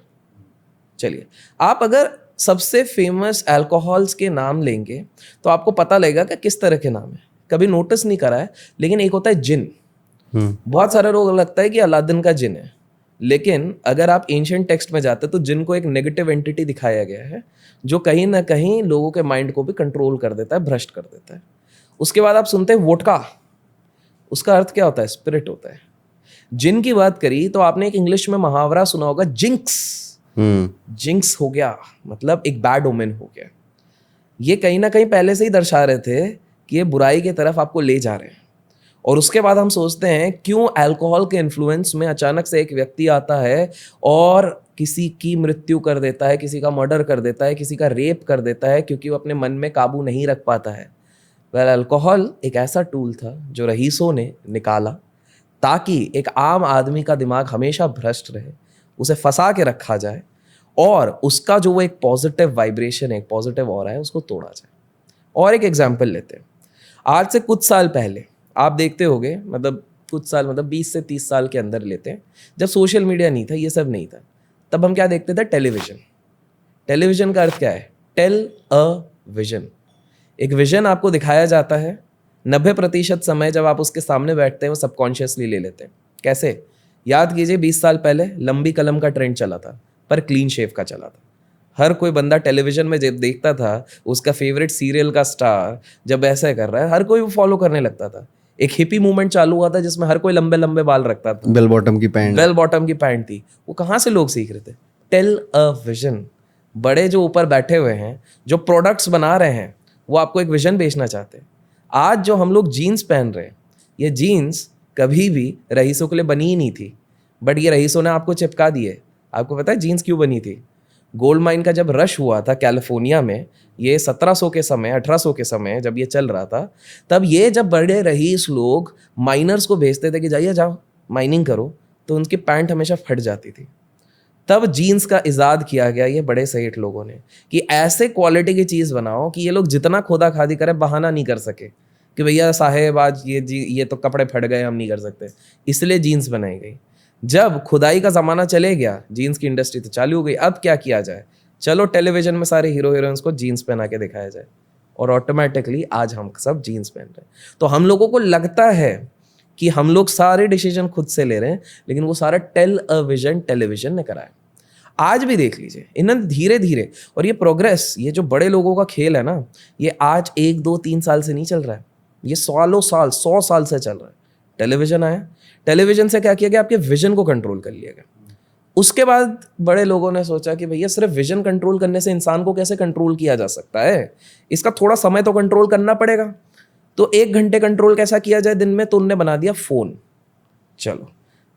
चलिए आप अगर सबसे फेमस अल्कोहल्स के नाम लेंगे तो आपको पता लगेगा कि किस तरह के नाम है। कभी नोटिस नहीं करा है, लेकिन एक होता है जिन। बहुत सारे लोग लगता है कि अलादीन का जिन है, लेकिन अगर आप एंशिएंट टेक्स्ट में जाते तो जिन को एक नेगेटिव एंटिटी दिखाया गया है जो कहीं ना कहीं लोगों के माइंड को भी कंट्रोल कर देता है, भ्रष्ट कर देता है। उसके बाद आप सुनते हैं वोडका, उसका अर्थ क्या होता है? स्पिरिट होता है। जिन की बात करी तो आपने एक इंग्लिश में मुहावरा सुना होगा, जिंक्स। जिंक्स हो गया मतलब एक बैड ओमेन हो गया। ये कहीं ना कहीं पहले से ही दर्शा रहे थे कि ये बुराई की तरफ आपको ले जा रहे हैं। और उसके बाद हम सोचते हैं क्यों अल्कोहल के इन्फ्लुएंस में अचानक से एक व्यक्ति आता है और किसी की मृत्यु कर देता है, किसी का मर्डर कर देता है, किसी का रेप कर देता है, क्योंकि वो अपने मन में काबू नहीं रख पाता है। वेल, अल्कोहल एक ऐसा टूल था जो रईसों ने निकाला ताकि एक आम आदमी का दिमाग हमेशा भ्रष्ट रहे, उसे फंसा के रखा जाए और उसका जो वो एक पॉजिटिव वाइब्रेशन है, एक पॉजिटिव ऑरा है, उसको तोड़ा जाए। और एक एग्जाम्पल लेते हैं। आज से कुछ साल पहले आप देखते होंगे, मतलब कुछ साल मतलब 20 से 30 साल के अंदर लेते हैं, जब सोशल मीडिया नहीं था, ये सब नहीं था, तब हम क्या देखते थे? टेलीविज़न। टेलीविज़न का अर्थ क्या है? Tell a vision. एक विजन आपको दिखाया जाता है, 90% समय जब आप उसके सामने बैठते हैं वो सबकॉन्शियसली ले लेते हैं। कैसे? याद कीजिए 20 साल पहले लंबी कलम का ट्रेंड चला था पर क्लीन शेव का चला था। हर कोई बंदा टेलीविजन में जब देखता था उसका फेवरेट सीरियल का स्टार जब ऐसा कर रहा है, हर कोई वो फॉलो करने लगता था। एक हिपी मूवमेंट चालू हुआ था जिसमें हर कोई लंबे लंबे बाल रखता था, बेल बॉटम की पैंट थी। वो कहाँ से लोग सीख रहे थे? Tell a vision. बड़े जो ऊपर बैठे हुए हैं, जो प्रोडक्ट्स बना रहे हैं, वो आपको एक विजन बेचना चाहते हैं। आज जो हम लोग जीन्स पहन रहे हैं, ये जीन्स कभी भी रईसों के लिए बनी ही नहीं थी, बट ये रईसों ने आपको चिपका दिए आपको पता है जीन्स क्यों बनी थी? गोल्ड माइन का जब रश हुआ था कैलिफोर्निया में, ये 1700 के समय, 1800 के समय जब ये चल रहा था, तब ये जब बड़े रईस लोग माइनर्स को भेजते थे कि जाइए जाओ माइनिंग करो, तो उनकी पैंट हमेशा फट जाती थी। तब जीन्स का इजाद किया गया ये बड़े सेठ लोगों ने कि ऐसे क्वालिटी की चीज़ बनाओ कि ये लोग जितना खोदा खादी करें बहाना नहीं कर सके कि भैया साहेब आज ये तो कपड़े फट गए, हम नहीं कर सकते। इसलिए जीन्स बनाई गई। जब खुदाई का ज़माना चले गया, जीन्स की इंडस्ट्री तो चालू हो गई। अब क्या किया जाए? चलो टेलीविजन में सारे हीरो हीरोइंस को जीन्स पहना के दिखाया जाए, और ऑटोमेटिकली आज हम सब जीन्स पहन रहे हैं। तो हम लोगों को लगता है कि हम लोग सारे डिसीजन खुद से ले रहे हैं, लेकिन वो सारा टेलीविजन ने कराया। आज भी देख लीजिए, इन्हें धीरे धीरे, और ये प्रोग्रेस, ये जो बड़े लोगों का खेल है ना, ये आज 1 2 3 साल से नहीं चल रहा है, ये सालों साल 100 साल से चल रहा है। टेलीविजन आया, टेलीविजन से क्या किया गया? आपके विजन को कंट्रोल कर लिया गया। उसके बाद बड़े लोगों ने सोचा कि भैया सिर्फ विजन कंट्रोल करने से इंसान को कैसे कंट्रोल किया जा सकता है, इसका थोड़ा समय तो कंट्रोल करना पड़ेगा। तो 1 घंटे कंट्रोल कैसा किया जाए दिन में? तो उनने बना दिया फोन। चलो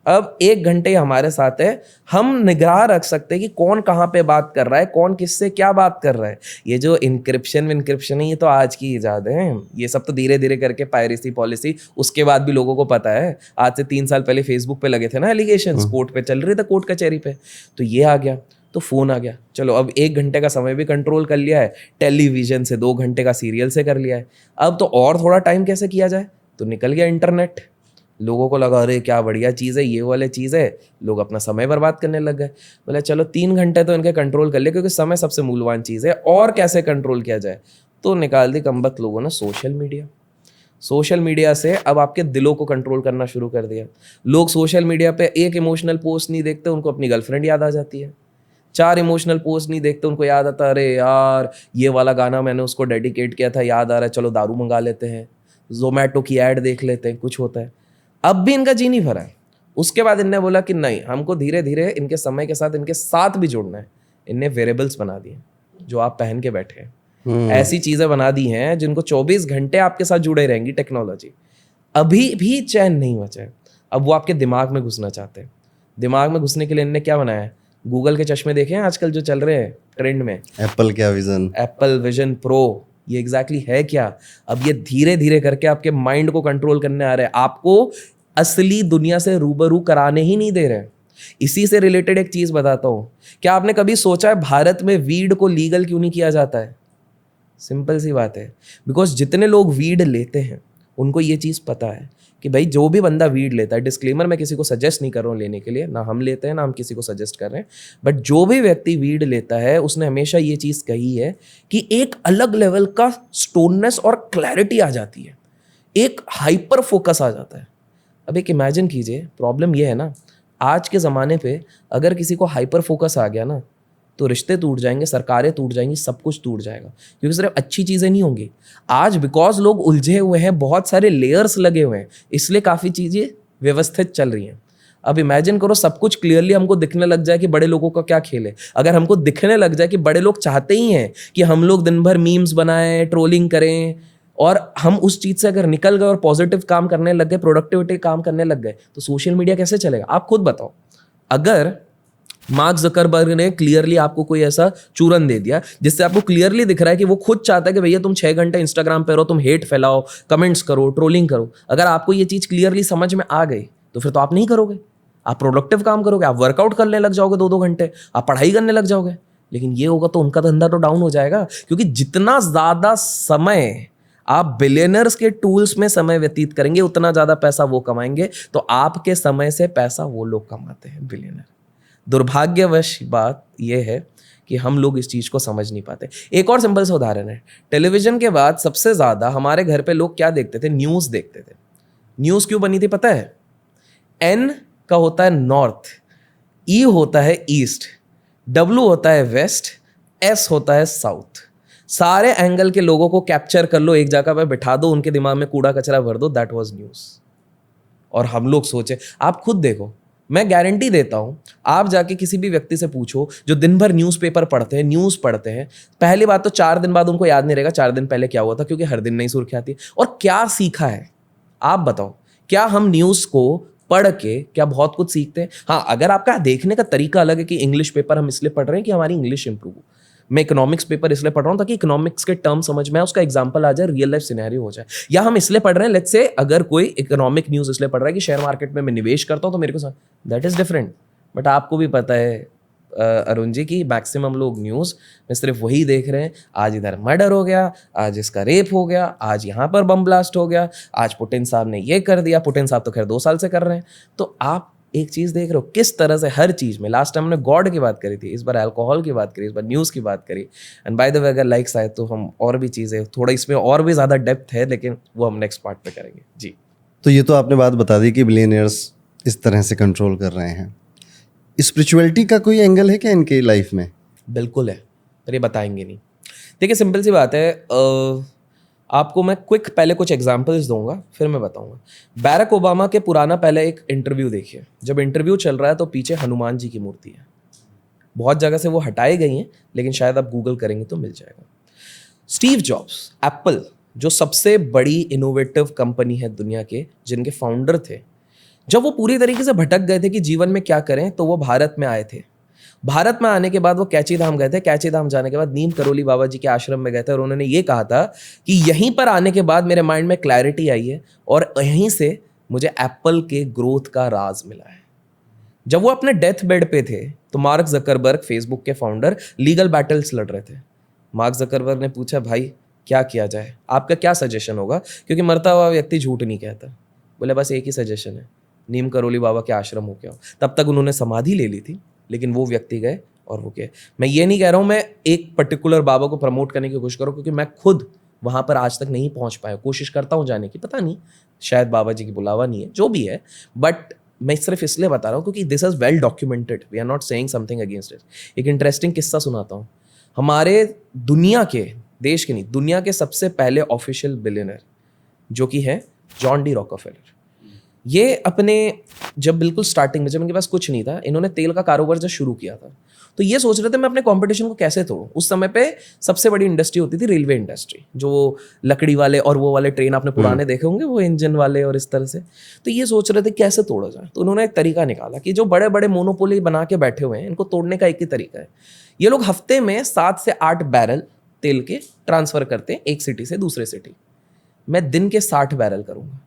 अब 1 घंटे हमारे साथ है, हम निगरान रख सकते हैं कि कौन कहाँ पे बात कर रहा है, कौन किससे क्या बात कर रहा है। ये जो इंक्रिप्शन है, ये तो आज की इजाद है। ये सब तो धीरे धीरे करके पायरेसी पॉलिसी, उसके बाद भी लोगों को पता है। आज से 3 साल पहले फेसबुक पे लगे थे ना एलिगेशंस, कोर्ट पे चल रहे थे, कोर्ट कचहरी पे, तो ये आ गया, तो फ़ोन आ गया। चलो अब 1 घंटे का समय भी कंट्रोल कर लिया है, टेलीविज़न से 2 घंटे का सीरियल से कर लिया है। अब तो और थोड़ा टाइम कैसे किया जाए? तो निकल गया इंटरनेट। लोगों को लगा अरे क्या बढ़िया चीज़ है, ये वाले चीज़ है, लोग अपना समय बर्बाद करने लग गए। बोले चलो 3 घंटे तो इनके कंट्रोल कर ले, क्योंकि समय सबसे मूल्यवान चीज़ है, और कैसे कंट्रोल किया जाए? तो निकाल दी कमबख्त लोगों ने सोशल मीडिया। सोशल मीडिया से अब आपके दिलों को कंट्रोल करना शुरू कर दिया। लोग सोशल मीडिया पे एक इमोशनल पोस्ट नहीं देखते, उनको अपनी गर्लफ्रेंड याद आ जाती है। 4 इमोशनल पोस्ट नहीं देखते, उनको याद आता है अरे यार ये वाला गाना मैंने उसको डेडिकेट किया था, याद आ रहा है, चलो दारू मंगा लेते हैं, जोमेटो की ऐड देख लेते हैं, कुछ होता है। अब भी इनका जी नहीं भरा है। उसके बाद इनने बोला कि नहीं, हमको धीरे धीरे इनके समय के साथ इनके साथ भी जुड़ना है। इनने वेरेबल्स बना दिए जो आप पहन के बैठे हैं। ऐसी चीज़ें बना दी हैं जिनको 24 घंटे आपके साथ जुड़े रहेंगी टेक्नोलॉजी। अभी भी चैन नहीं बचा है। अब वो आपके दिमाग में घुसना चाहते हैं। दिमाग में घुसने के लिए इनने क्या बनाया है? गूगल के चश्मे देखे हैं आजकल जो चल रहे हैं ट्रेंड में, एप्पल विजन प्रो, ये एग्जैक्टली है क्या? अब ये धीरे धीरे करके आपके माइंड को कंट्रोल करने आ रहे हैं, आपको असली दुनिया से रूबरू कराने ही नहीं दे रहे हैं। इसी से रिलेटेड एक चीज बताता हूं। क्या आपने कभी सोचा है भारत में वीड को लीगल क्यों नहीं किया जाता है? सिंपल सी बात है, बिकॉज जितने लोग वीड लेते हैं उनको ये चीज पता है कि भाई जो भी बंदा वीड लेता है, डिस्क्लेमर मैं किसी को सजेस्ट नहीं कर रहा हूँ लेने के लिए, ना हम लेते हैं ना हम किसी को सजेस्ट कर रहे हैं, बट जो भी व्यक्ति वीड लेता है उसने हमेशा ये चीज़ कही है कि एक अलग लेवल का स्टोननेस और क्लैरिटी आ जाती है, एक हाइपर फोकस आ जाता है। अब एक इमेजिन कीजिए, प्रॉब्लम ये है ना, आज के ज़माने पे अगर किसी को हाइपर फोकस आ गया ना तो रिश्ते टूट जाएंगे, सरकारें टूट जाएंगी, सब कुछ टूट जाएगा, क्योंकि सिर्फ अच्छी चीज़ें नहीं होंगी। आज बिकॉज लोग उलझे हुए हैं, बहुत सारे लेयर्स लगे हुए हैं, इसलिए काफ़ी चीज़ें व्यवस्थित चल रही हैं। अब इमेजिन करो सब कुछ क्लियरली हमको दिखने लग जाए कि बड़े लोगों का क्या खेल है। अगर हमको दिखने लग जाए कि बड़े लोग चाहते ही हैं कि हम लोग दिन भर मीम्स बनाएं, ट्रोलिंग करें, और हम उस चीज़ से अगर निकल गए और पॉजिटिव काम करने लग गए, प्रोडक्टिविटी काम करने लग गए, तो सोशल मीडिया कैसे चलेगा? आप खुद बताओ। अगर मार्क जकरबर्ग ने क्लियरली आपको कोई ऐसा चूरन दे दिया जिससे आपको क्लियरली दिख रहा है कि वो खुद चाहता है कि भैया तुम 6 घंटे इंस्टाग्राम पे रहो, तुम हेट फैलाओ, कमेंट्स करो, ट्रोलिंग करो, अगर आपको ये चीज़ क्लियरली समझ में आ गई तो फिर तो आप नहीं करोगे, आप प्रोडक्टिव काम करोगे, आप वर्कआउट करने लग जाओगे 2-2 घंटे, आप पढ़ाई करने लग जाओगे। लेकिन ये होगा तो उनका धंधा तो डाउन हो जाएगा, क्योंकि जितना ज़्यादा समय आप बिलियनर्स के टूल्स में समय व्यतीत करेंगे उतना ज़्यादा पैसा वो कमाएंगे। तो आपके समय से पैसा वो लोग कमाते हैं, बिलियनर। दुर्भाग्यवश बात यह है कि हम लोग इस चीज़ को समझ नहीं पाते। एक और सिंपल सा उदाहरण है, टेलीविज़न के बाद सबसे ज़्यादा हमारे घर पे लोग क्या देखते थे? न्यूज़ देखते थे। न्यूज़ क्यों बनी थी पता है? N का होता है नॉर्थ, E होता है ईस्ट, W होता है वेस्ट, S होता है साउथ। सारे एंगल के लोगों को कैप्चर कर लो, एक जगह पे बिठा दो, उनके दिमाग में कूड़ा कचरा भर दो, दैट वाज न्यूज़। और हम लोग सोचे, आप खुद देखो, मैं गारंटी देता हूं, आप जाके किसी भी व्यक्ति से पूछो जो दिन भर न्यूज़पेपर पढ़ते हैं, न्यूज़ पढ़ते हैं, पहली बात तो 4 दिन बाद उनको याद नहीं रहेगा 4 दिन पहले क्या हुआ था, क्योंकि हर दिन नई सुर्खियां आती है। और क्या सीखा है आप बताओ? क्या हम न्यूज़ को पढ़ के क्या बहुत कुछ सीखते हैं? हाँ, अगर आपका देखने का तरीका अलग है कि इंग्लिश पेपर हम इसलिए पढ़ रहे हैं कि हमारी इंग्लिश इंप्रूव हो, मैं इकोनॉमिक्स पेपर इसलिए पढ़ रहा हूँ ताकि इकोनॉमिक्स के टर्म समझ में आए, उसका एग्जांपल आ जाए, रियल लाइफ सिनेरियो हो जाए। या हम इसलिए पढ़ रहे हैं, लेट्स से अगर कोई इकोनॉमिक न्यूज़ इसलिए पढ़ रहा है कि शेयर मार्केट में मैं निवेश करता हूँ तो मेरे को, दैट इज डिफरेंट। बट आपको भी पता है अरुण जी की मैक्सिमम लोग न्यूज़ में सिर्फ वही देख रहे हैं, आज इधर मर्डर हो गया, आज इसका रेप हो गया, आज यहाँ पर बम ब्लास्ट हो गया, आज पुतिन साहब ने ये कर दिया। पुतिन साहब तो खैर 2 साल से कर रहे हैं। तो आप एक चीज़ देख रहे हो किस तरह से हर चीज़ में, लास्ट टाइम हमने गॉड की बात करी थी, इस बार अल्कोहल की बात करी, इस बार न्यूज़ की बात करी। एंड बाय द वे अगर लाइक्स आए तो हम और भी चीज़ें, थोड़ा इसमें और भी ज़्यादा डेप्थ है, लेकिन वो हम नेक्स्ट पार्ट पे करेंगे जी। तो ये तो आपने बात बता दी कि बिलियनियर्स इस तरह से कंट्रोल कर रहे हैं। स्पिरिचुअलिटी का कोई एंगल है क्या इनकी लाइफ में? बिल्कुल है, पर ये बताएंगे नहीं। देखिए सिंपल सी बात है, आपको मैं क्विक पहले कुछ एग्जांपल्स दूंगा, फिर मैं बताऊंगा। बैरक ओबामा के पुराना पहले एक इंटरव्यू देखिए। जब इंटरव्यू चल रहा है तो पीछे हनुमान जी की मूर्ति है। बहुत जगह से वो हटाई गई हैं, लेकिन शायद आप गूगल करेंगे तो मिल जाएगा। स्टीव जॉब्स, एप्पल, जो सबसे बड़ी इनोवेटिव कंपनी है दुनिया के, जिनके फाउंडर थे, जब वो पूरी तरीके से भटक गए थे कि जीवन में क्या करें, तो वो भारत में आए थे। भारत में आने के बाद वो कैची धाम गए थे। कैची धाम जाने के बाद नीम करोली बाबा जी के आश्रम में गए थे और उन्होंने ये कहा था कि यहीं पर आने के बाद मेरे माइंड में क्लैरिटी आई है और यहीं से मुझे एप्पल के ग्रोथ का राज मिला है। जब वो अपने डेथ बेड पे थे तो मार्क जकरबर्ग, फेसबुक के फाउंडर, लीगल बैटल्स लड़ रहे थे। मार्क जकरबर्ग ने पूछा, भाई क्या किया जाए, आपका क्या सजेशन होगा, क्योंकि मरता हुआ व्यक्ति झूठ नहीं कहता। बोले बस एक ही सजेशन है, नीम करोली बाबा के आश्रम हो क्या हो। तब तक उन्होंने समाधि ले ली थी, लेकिन वो व्यक्ति गए और वो गए। मैं ये नहीं कह रहा हूँ मैं एक पर्टिकुलर बाबा को प्रमोट करने की कोशिश करूँ, क्योंकि मैं खुद वहाँ पर आज तक नहीं पहुँच पाया। कोशिश करता हूँ जाने की, पता नहीं शायद बाबा जी की बुलावा नहीं है, जो भी है। बट मैं सिर्फ इसलिए बता रहा हूँ क्योंकि this is well documented, we are not saying something against it. एक इंटरेस्टिंग किस्सा सुनाता हूँ। हमारे दुनिया के, देश के नहीं, दुनिया के सबसे पहले ऑफिशियल बिलियनर जो कि है जॉन डी रॉकफेलर, ये अपने जब बिल्कुल स्टार्टिंग में, जब इनके पास कुछ नहीं था, इन्होंने तेल का कारोबार जब शुरू किया था, तो ये सोच रहे थे मैं अपने कंपटीशन को कैसे तोड़ूं। उस समय पे सबसे बड़ी इंडस्ट्री होती थी रेलवे इंडस्ट्री, जो लकड़ी वाले और वो वाले ट्रेन आपने पुराने देखे होंगे, वो इंजन वाले और इस तरह से। तो ये सोच रहे थे कैसे तोड़ा जाए। तो उन्होंने एक तरीका निकाला कि जो बड़े बड़े मोनोपोली बना के बैठे हुए हैं, इनको तोड़ने का एक ही तरीका है। ये लोग हफ्ते में 7 से 8 बैरल तेल के ट्रांसफर करते हैं एक सिटी से दूसरे सिटी। मैं दिन के 60 बैरल करूंगा।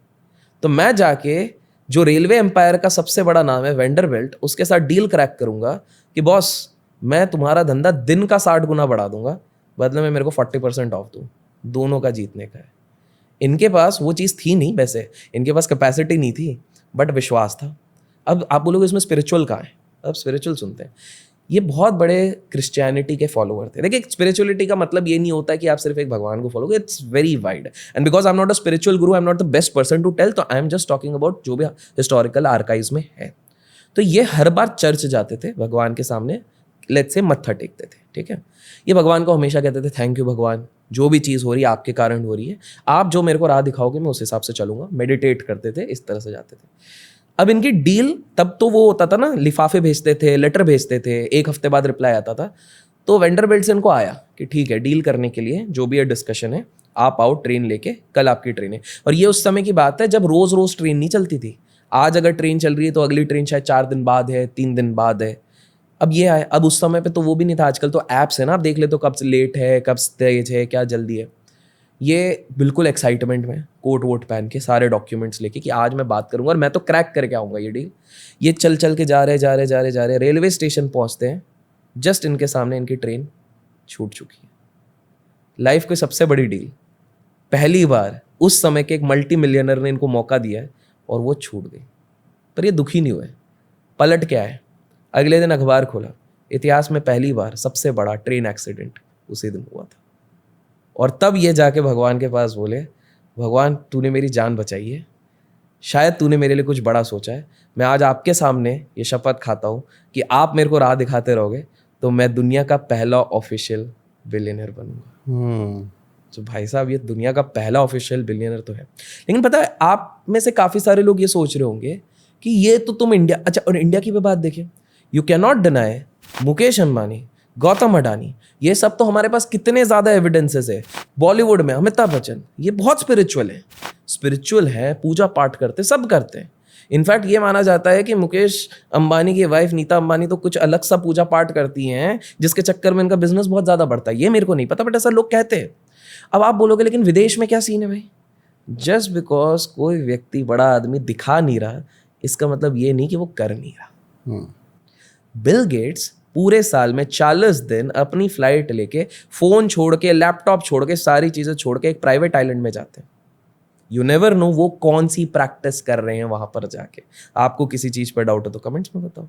तो मैं जाके जो रेलवे एम्पायर का सबसे बड़ा नाम है वेंडरबिल्ट, उसके साथ डील क्रैक करूंगा कि बॉस मैं तुम्हारा धंधा दिन का 60 गुना बढ़ा दूंगा, बदले में मेरे को 40% ऑफ दूं। दोनों का जीतने का है। इनके पास वो चीज़ थी नहीं, वैसे इनके पास कैपेसिटी नहीं थी, बट विश्वास था। अब आप बोलोगे इसमें स्पिरिचुअल कहाँ है? अब स्पिरिचुअल सुनते हैं। ये बहुत बड़े क्रिश्चियनिटी के फॉलोअर थे। देखिए स्पिरिचुअलिटी का मतलब ये नहीं होता है कि आप सिर्फ एक भगवान को फॉलो करो, it's very wide. And because I am not a spiritual guru, I am not the best person to tell, तो I am just talking about जो भी हिस्टोरिकल आर्काइव्स में है। तो ये हर बार चर्च जाते थे, भगवान के सामने लेट्स से मत्था टेकते थे, ठीक है। ये भगवान को हमेशा कहते थे थैंक यू भगवान, जो भी चीज़ हो रही है आपके कारण हो रही है, आप जो मेरे को राह दिखाओगे मैं उस हिसाब से चलूंगा। मेडिटेट करते थे, इस तरह से जाते थे। अब इनकी डील, तब तो वो होता था ना, लिफाफे भेजते थे, लेटर भेजते थे, 1 हफ्ते बाद रिप्लाई आता था। तो वेंडरबिल्ट से इनको आया कि ठीक है, डील करने के लिए जो भी ये डिस्कशन है, आप आओ ट्रेन लेके, कल आपकी ट्रेन है। और ये उस समय की बात है जब रोज रोज ट्रेन नहीं चलती थी। आज अगर ट्रेन चल रही है तो अगली ट्रेन शायद 4 दिन बाद है, 3 दिन बाद है। अब ये आए, अब उस समय पे तो वो भी नहीं था। आजकल तो ऐप्स है ना, आप देख ले तो कब लेट है, कब तेज है, क्या जल्दी है। ये बिल्कुल एक्साइटमेंट में कोट वोट पहन के सारे डॉक्यूमेंट्स लेके कि आज मैं बात करूंगा और मैं तो क्रैक करके आऊँगा ये डील। ये चल चल के जा रहे रेलवे स्टेशन पहुँचते हैं, जस्ट इनके सामने इनकी ट्रेन छूट चुकी है। लाइफ की सबसे बड़ी डील, पहली बार उस समय के एक मल्टी मिलियनर ने इनको मौका दिया है और वो छूट गई। पर ये दुखी नहीं हुए। पलट क्या है, अगले दिन अखबार खोला, इतिहास में पहली बार सबसे बड़ा ट्रेन एक्सीडेंट उसी दिन हुआ था। और तब ये जाके भगवान के पास बोले, भगवान तूने मेरी जान बचाई है, शायद तूने मेरे लिए कुछ बड़ा सोचा है। मैं आज आपके सामने ये शपथ खाता हूँ कि आप मेरे को राह दिखाते रहोगे तो मैं दुनिया का पहला ऑफिशियल बिलियनर बनूंगा। तो भाई साहब, ये दुनिया का पहला ऑफिशियल बिलियनर तो है। लेकिन पता है, आप में से काफ़ी सारे लोग ये सोच रहे होंगे कि ये तो तुम इंडिया, अच्छा, और इंडिया की भी बात देखिए, you can not deny Mukesh Ambani, Gautam Adani, ये सब तो हमारे पास कितने ज़्यादा एविडेंसेस है। बॉलीवुड में अमिताभ बच्चन, ये बहुत स्पिरिचुअल है, पूजा पाठ करते, सब करते हैं। इनफैक्ट ये माना जाता है कि मुकेश अंबानी की वाइफ नीता अंबानी तो कुछ अलग सा पूजा पाठ करती हैं जिसके चक्कर में इनका बिजनेस बहुत ज़्यादा बढ़ता है। ये मेरे को नहीं पता, बट ऐसा लोग कहते हैं। अब आप बोलोगे लेकिन विदेश में क्या सीन है भाई? जस्ट बिकॉज कोई व्यक्ति बड़ा आदमी दिखा नहीं रहा, इसका मतलब ये नहीं कि वो कर नहीं रहा। बिल गेट्स पूरे साल में 40 दिन अपनी फ्लाइट लेके, फोन छोड़ के, लैपटॉप छोड़ के, सारी चीजें छोड़ के एक प्राइवेट आइलैंड में जाते हैं। यू नेवर नो वो कौन सी प्रैक्टिस कर रहे हैं वहां पर जाके। आपको किसी चीज पर डाउट हो तो कमेंट्स में बताओ।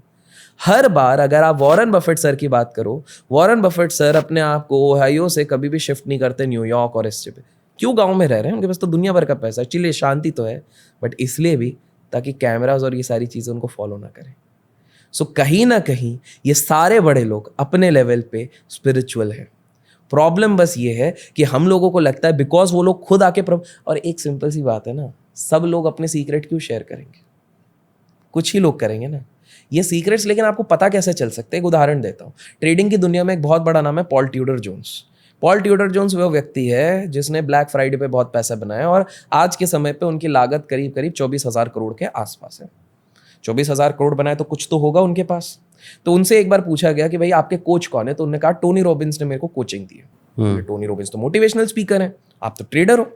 हर बार अगर आप वॉरेन बफेट सर की बात करो, वॉरेन बफेट सर अपने आप को ओहायो से कभी भी शिफ्ट नहीं करते न्यूयॉर्क और इस पे। क्यों? गांव में रह रहे हैं, उनके पास तो दुनिया भर का पैसा है। चलिए शांति तो है, बट इसलिए भी ताकि कैमराज और ये सारी चीजें उनको फॉलो ना करें। सो कहीं ना कहीं ये सारे बड़े लोग अपने लेवल पे स्पिरिचुअल है। प्रॉब्लम बस ये है कि हम लोगों को लगता है बिकॉज वो लोग खुद आके और एक सिंपल सी बात है ना, सब लोग अपने सीक्रेट क्यों शेयर करेंगे? कुछ ही लोग करेंगे ना ये सीक्रेट्स। लेकिन आपको पता कैसे चल सकते हैं? एक उदाहरण देता हूँ। ट्रेडिंग की दुनिया में एक बहुत बड़ा नाम है Paul Tudor Jones. Paul Tudor Jones वो व्यक्ति है जिसने ब्लैक फ्राइडे पे बहुत पैसा बनाया और आज के समय पे उनकी लागत करीब करीब 24,000 करोड़ के आसपास है। 24,000 करोड़ बनाए तो कुछ तो होगा उनके पास। तो उनसे एक बार पूछा गया कि भाई आपके कोच कौन है? तो उन्होंने कहा टोनी रॉबिन्स ने मेरे को कोचिंग दी है। टोनी रॉबिन्स तो मोटिवेशनल स्पीकर हैं, आप तो ट्रेडर हो,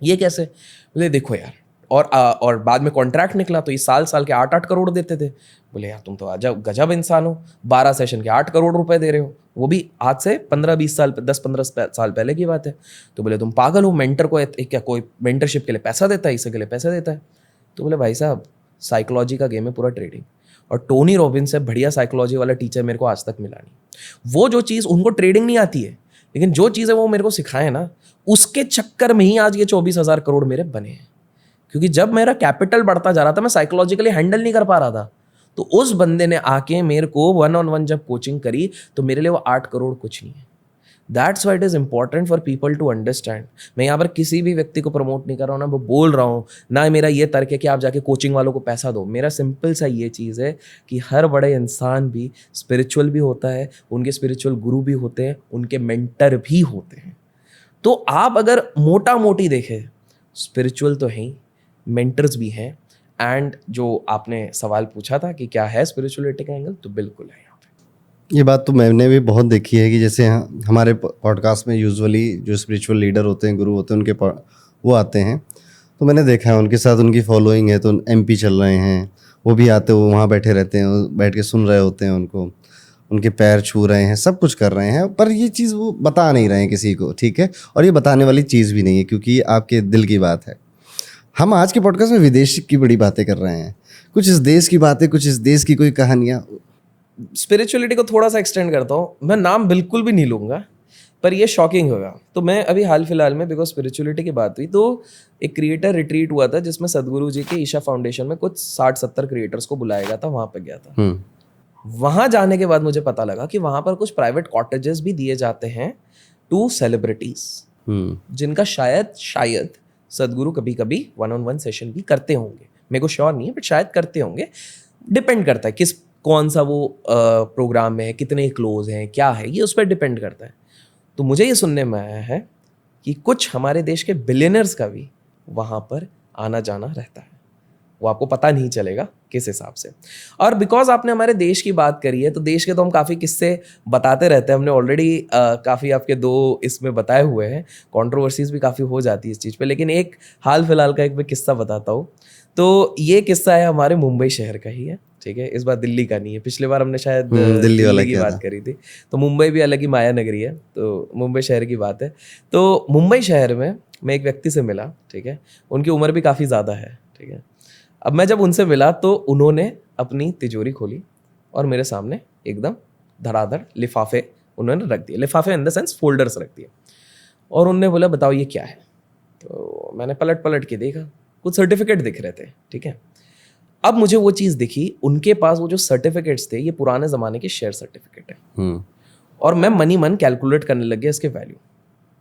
ये कैसे? बोले देखो यार, और बाद में कॉन्ट्रैक्ट निकला तो ये साल के 8-8 करोड़ देते थे। बोले यार तुम तो अजब गजब इंसान हो, 12 सेशन के 8 करोड़ रुपए दे रहे हो, वो भी आज से 15-20 साल 10-15 साल पहले की बात है। तो बोले तुम पागल हो, मेंटर को क्या कोई मेंटरशिप के लिए पैसा देता है? इसी के लिए पैसा देता है? तो बोले भाई साहब साइकोलॉजी का गेम है पूरा ट्रेडिंग, और टोनी रॉबिन्स से बढ़िया साइकोलॉजी वाला टीचर मेरे को आज तक मिला नहीं। वो जो चीज़ उनको ट्रेडिंग नहीं आती है, लेकिन जो चीज़ें वो मेरे को सिखाए ना, उसके चक्कर में ही आज ये 24,000 करोड़ मेरे बने हैं। क्योंकि जब मेरा कैपिटल बढ़ता जा रहा था, मैं साइकोलॉजिकली हैंडल नहीं कर पा रहा था, तो उस बंदे ने आके मेरे को 1-on-1 जब कोचिंग करी तो मेरे लिए वो 8 करोड़ कुछ नहीं है। That's why it is important for people to understand. मैं यहाँ पर किसी भी व्यक्ति को प्रमोट नहीं कर रहा हूँ, ना वो बोल रहा हूँ, ना मेरा ये तर्क है कि आप जाके कोचिंग वालों को पैसा दो। मेरा सिंपल सा ये चीज़ है कि हर बड़े इंसान भी स्पिरिचुअल भी होता है, उनके स्पिरिचुअल गुरु भी होते हैं, उनके मेंटर भी होते हैं। तो आप अगर मोटा मोटी देखें, स्पिरिचुअल तो हैं, मेंटर्स भी हैं, एंड जो आपने सवाल पूछा था कि क्या है स्पिरिचुअलिटी का एंगल, तो बिल्कुल है। ये बात तो मैंने भी बहुत देखी है कि जैसे हमारे पॉडकास्ट में यूजुअली जो स्पिरिचुअल लीडर होते हैं, गुरु होते हैं, उनके वो आते हैं, तो मैंने देखा है उनके साथ उनकी फॉलोइंग है। तो MP चल रहे हैं, वो भी आते, वो वहाँ बैठे रहते हैं, बैठ के सुन रहे होते हैं उनको, उनके पैर छू रहे हैं, सब कुछ कर रहे हैं, पर ये चीज़ वो बता नहीं रहे हैं किसी को, ठीक है? और ये बताने वाली चीज़ भी नहीं है, क्योंकि आपके दिल की बात है। हम आज के पॉडकास्ट में विदेश की बड़ी बातें कर रहे हैं, कुछ इस देश की बातें, कुछ इस देश की कोई कहानियाँ। स्पिरिचुअलिटी को थोड़ा सा एक्सटेंड करता हूँ, मैं नाम बिल्कुल भी नहीं लूँगा, पर ये शॉकिंग होगा। तो मैं अभी हाल फिलहाल में, बिकॉज स्पिरिचुअलिटी की बात हुई, तो एक क्रिएटर रिट्रीट हुआ था जिसमें सदगुरु जी के ईशा फाउंडेशन में कुछ 60-70 क्रिएटर्स को बुलाया गया था, वहाँ पर गया था। वहाँ जाने के बाद मुझे पता लगा कि वहाँ पर कुछ प्राइवेट कॉटेजेस भी दिए जाते हैं टू सेलिब्रिटीज, जिनका शायद सदगुरु कभी कभी 1-on-1 सेशन भी करते होंगे। मेरे को श्योर नहीं है, बट शायद करते होंगे। डिपेंड करता है कौन सा वो प्रोग्राम में है, कितने क्लोज हैं, क्या है, ये उस पर डिपेंड करता है। तो मुझे ये सुनने में आया है कि कुछ हमारे देश के बिलियनर्स का भी वहाँ पर आना जाना रहता है। वो आपको पता नहीं चलेगा किस हिसाब से। और बिकॉज आपने हमारे देश की बात करी है, तो देश के तो हम काफ़ी किस्से बताते रहते हैं। हमने ऑलरेडी काफ़ी आपके 2 इसमें बताए हुए हैं, कंट्रोवर्सीज भी काफ़ी हो जाती है इस चीज़ पे, लेकिन एक हाल फिलहाल का एक मैं किस्सा बताता हूँ। तो ये किस्सा है हमारे मुंबई शहर का ही है, ठीक है? इस बार दिल्ली का नहीं है। पिछले बार हमने शायद दिल्ली वाला की बात करी थी, तो मुंबई भी अलग ही माया नगरी है, तो मुंबई शहर की बात है। तो मुंबई शहर में मैं एक व्यक्ति से मिला, ठीक है? उनकी उम्र भी काफ़ी ज़्यादा है, ठीक है? अब मैं जब उनसे मिला तो उन्होंने अपनी तिजोरी खोली और मेरे सामने एकदम धड़ाधड़ लिफाफे उन्होंने रख दिए, लिफाफे इन द सेंस फोल्डर्स रख दिए, और उन्होंने बोला बताओ ये क्या है? तो मैंने पलट के देखा, कुछ सर्टिफिकेट दिख रहे थे, ठीक है? अब मुझे वो चीज़ दिखी, उनके पास वो जो सर्टिफिकेट्स थे, ये पुराने ज़माने के शेयर सर्टिफिकेट है। और मैं मन कैलकुलेट करने लग गया इसके वैल्यू।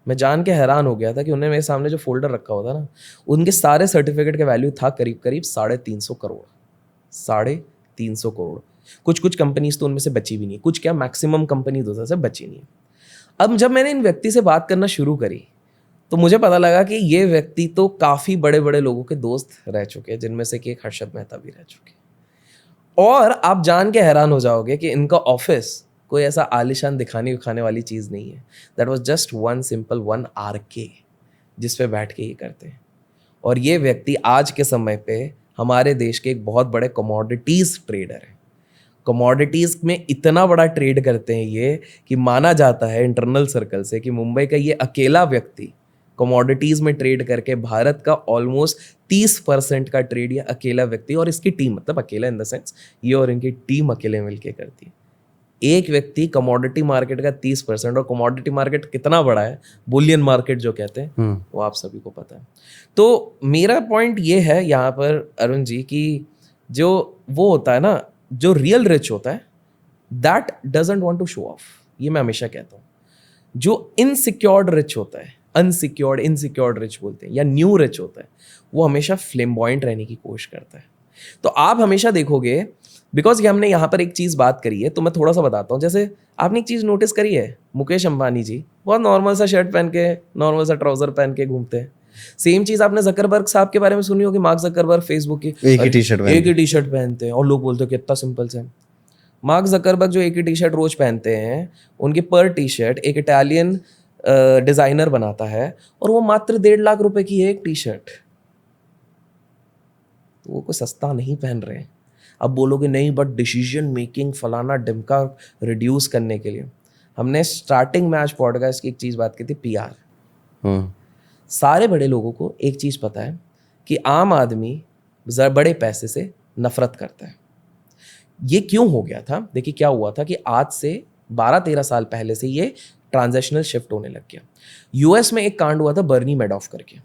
मैं जान के हैरान हो गया था कि उन्होंने मेरे सामने जो फोल्डर रखा हुआ था ना, उनके सारे सर्टिफिकेट का वैल्यू था करीब 350 करोड़। 350 करोड़। कुछ कंपनीज तो उनमें से बची भी नहीं, कुछ क्या मैक्सिमम कंपनीज उधर से बची नहीं। अब जब मैंने इन व्यक्ति से बात करना शुरू करी, तो मुझे पता लगा कि ये व्यक्ति तो काफ़ी बड़े बड़े लोगों के दोस्त रह चुके हैं, जिनमें से कि एक हर्षद मेहता भी रह चुके हैं। और आप जान के हैरान हो जाओगे कि इनका ऑफिस कोई ऐसा आलिशान दिखाने उखाने वाली चीज़ नहीं है। That was just one simple 1 RK जिस पे बैठ के ये करते हैं। और ये व्यक्ति आज के समय पे हमारे देश के एक बहुत बड़े कमोडिटीज़ ट्रेडर है। कमोडिटीज़ में इतना बड़ा ट्रेड करते हैं ये कि माना जाता है इंटरनल सर्कल से कि मुंबई का ये अकेला व्यक्ति कमोडिटीज़ में ट्रेड करके भारत का ऑलमोस्ट 30% का ट्रेड ये अकेला व्यक्ति और इसकी टीम, मतलब अकेला इन द सेंस ये और इनकी टीम अकेले मिलके करती है। एक व्यक्ति कमोडिटी मार्केट का 30%, और कमोडिटी मार्केट कितना बड़ा है, बुलियन मार्केट जो कहते हैं, वो आप सभी को पता है। तो मेरा पॉइंट ये है यहाँ पर अरुण जी कि जो वो होता है ना, जो रियल रिच होता है, that doesn't want to show off. ये मैं हमेशा कहता हूँ। जो इनसिक्योर्ड रिच होता है, अनसिक्योर्ड इनसिक्योर्ड रिच बोलते हैं, या न्यू रिच होता है, वो हमेशा फ्लेम्बॉयंट रहने की कोशिश करता है। तो आप हमेशा देखोगे, बिकॉज ये हमने यहाँ पर एक चीज़ बात करी है, तो मैं थोड़ा सा बताता हूँ। जैसे आपने एक चीज़ नोटिस करी है, मुकेश अंबानी जी बहुत नॉर्मल सा शर्ट पहन के, नॉर्मल सा ट्राउजर पहन के घूमते हैं। सेम चीज़ आपने जकरबर्ग साहब के बारे में सुनी होगी, मार्क जकरबर्ग, फेसबुक की, एक ही टी शर्ट पहनते हैं और लोग बोलते हैं कि इतना सिंपल से। मार्क जकरबर्ग जो एक ही टी शर्ट रोज पहनते हैं, उनकी पर टी शर्ट एक इटालियन डिज़ाइनर बनाता है और वो मात्र 1.5 लाख रुपए की है एक टी शर्ट। तो वो कोई सस्ता नहीं पहन रहे हैं। अब बोलोगे नहीं, बट डिसीजन मेकिंग फलाना डिमका रिड्यूस करने के लिए हमने स्टार्टिंग में आज पॉडकास्ट की एक चीज़ बात की थी, PR। सारे बड़े लोगों को एक चीज़ पता है कि आम आदमी बड़े पैसे से नफरत करता है। ये क्यों हो गया था? देखिए क्या हुआ था कि आज से 12-13 साल पहले से ये ट्रांजैक्शनल शिफ्ट होने लग गया। US में एक कांड हुआ था बर्नी मैडॉफ करके।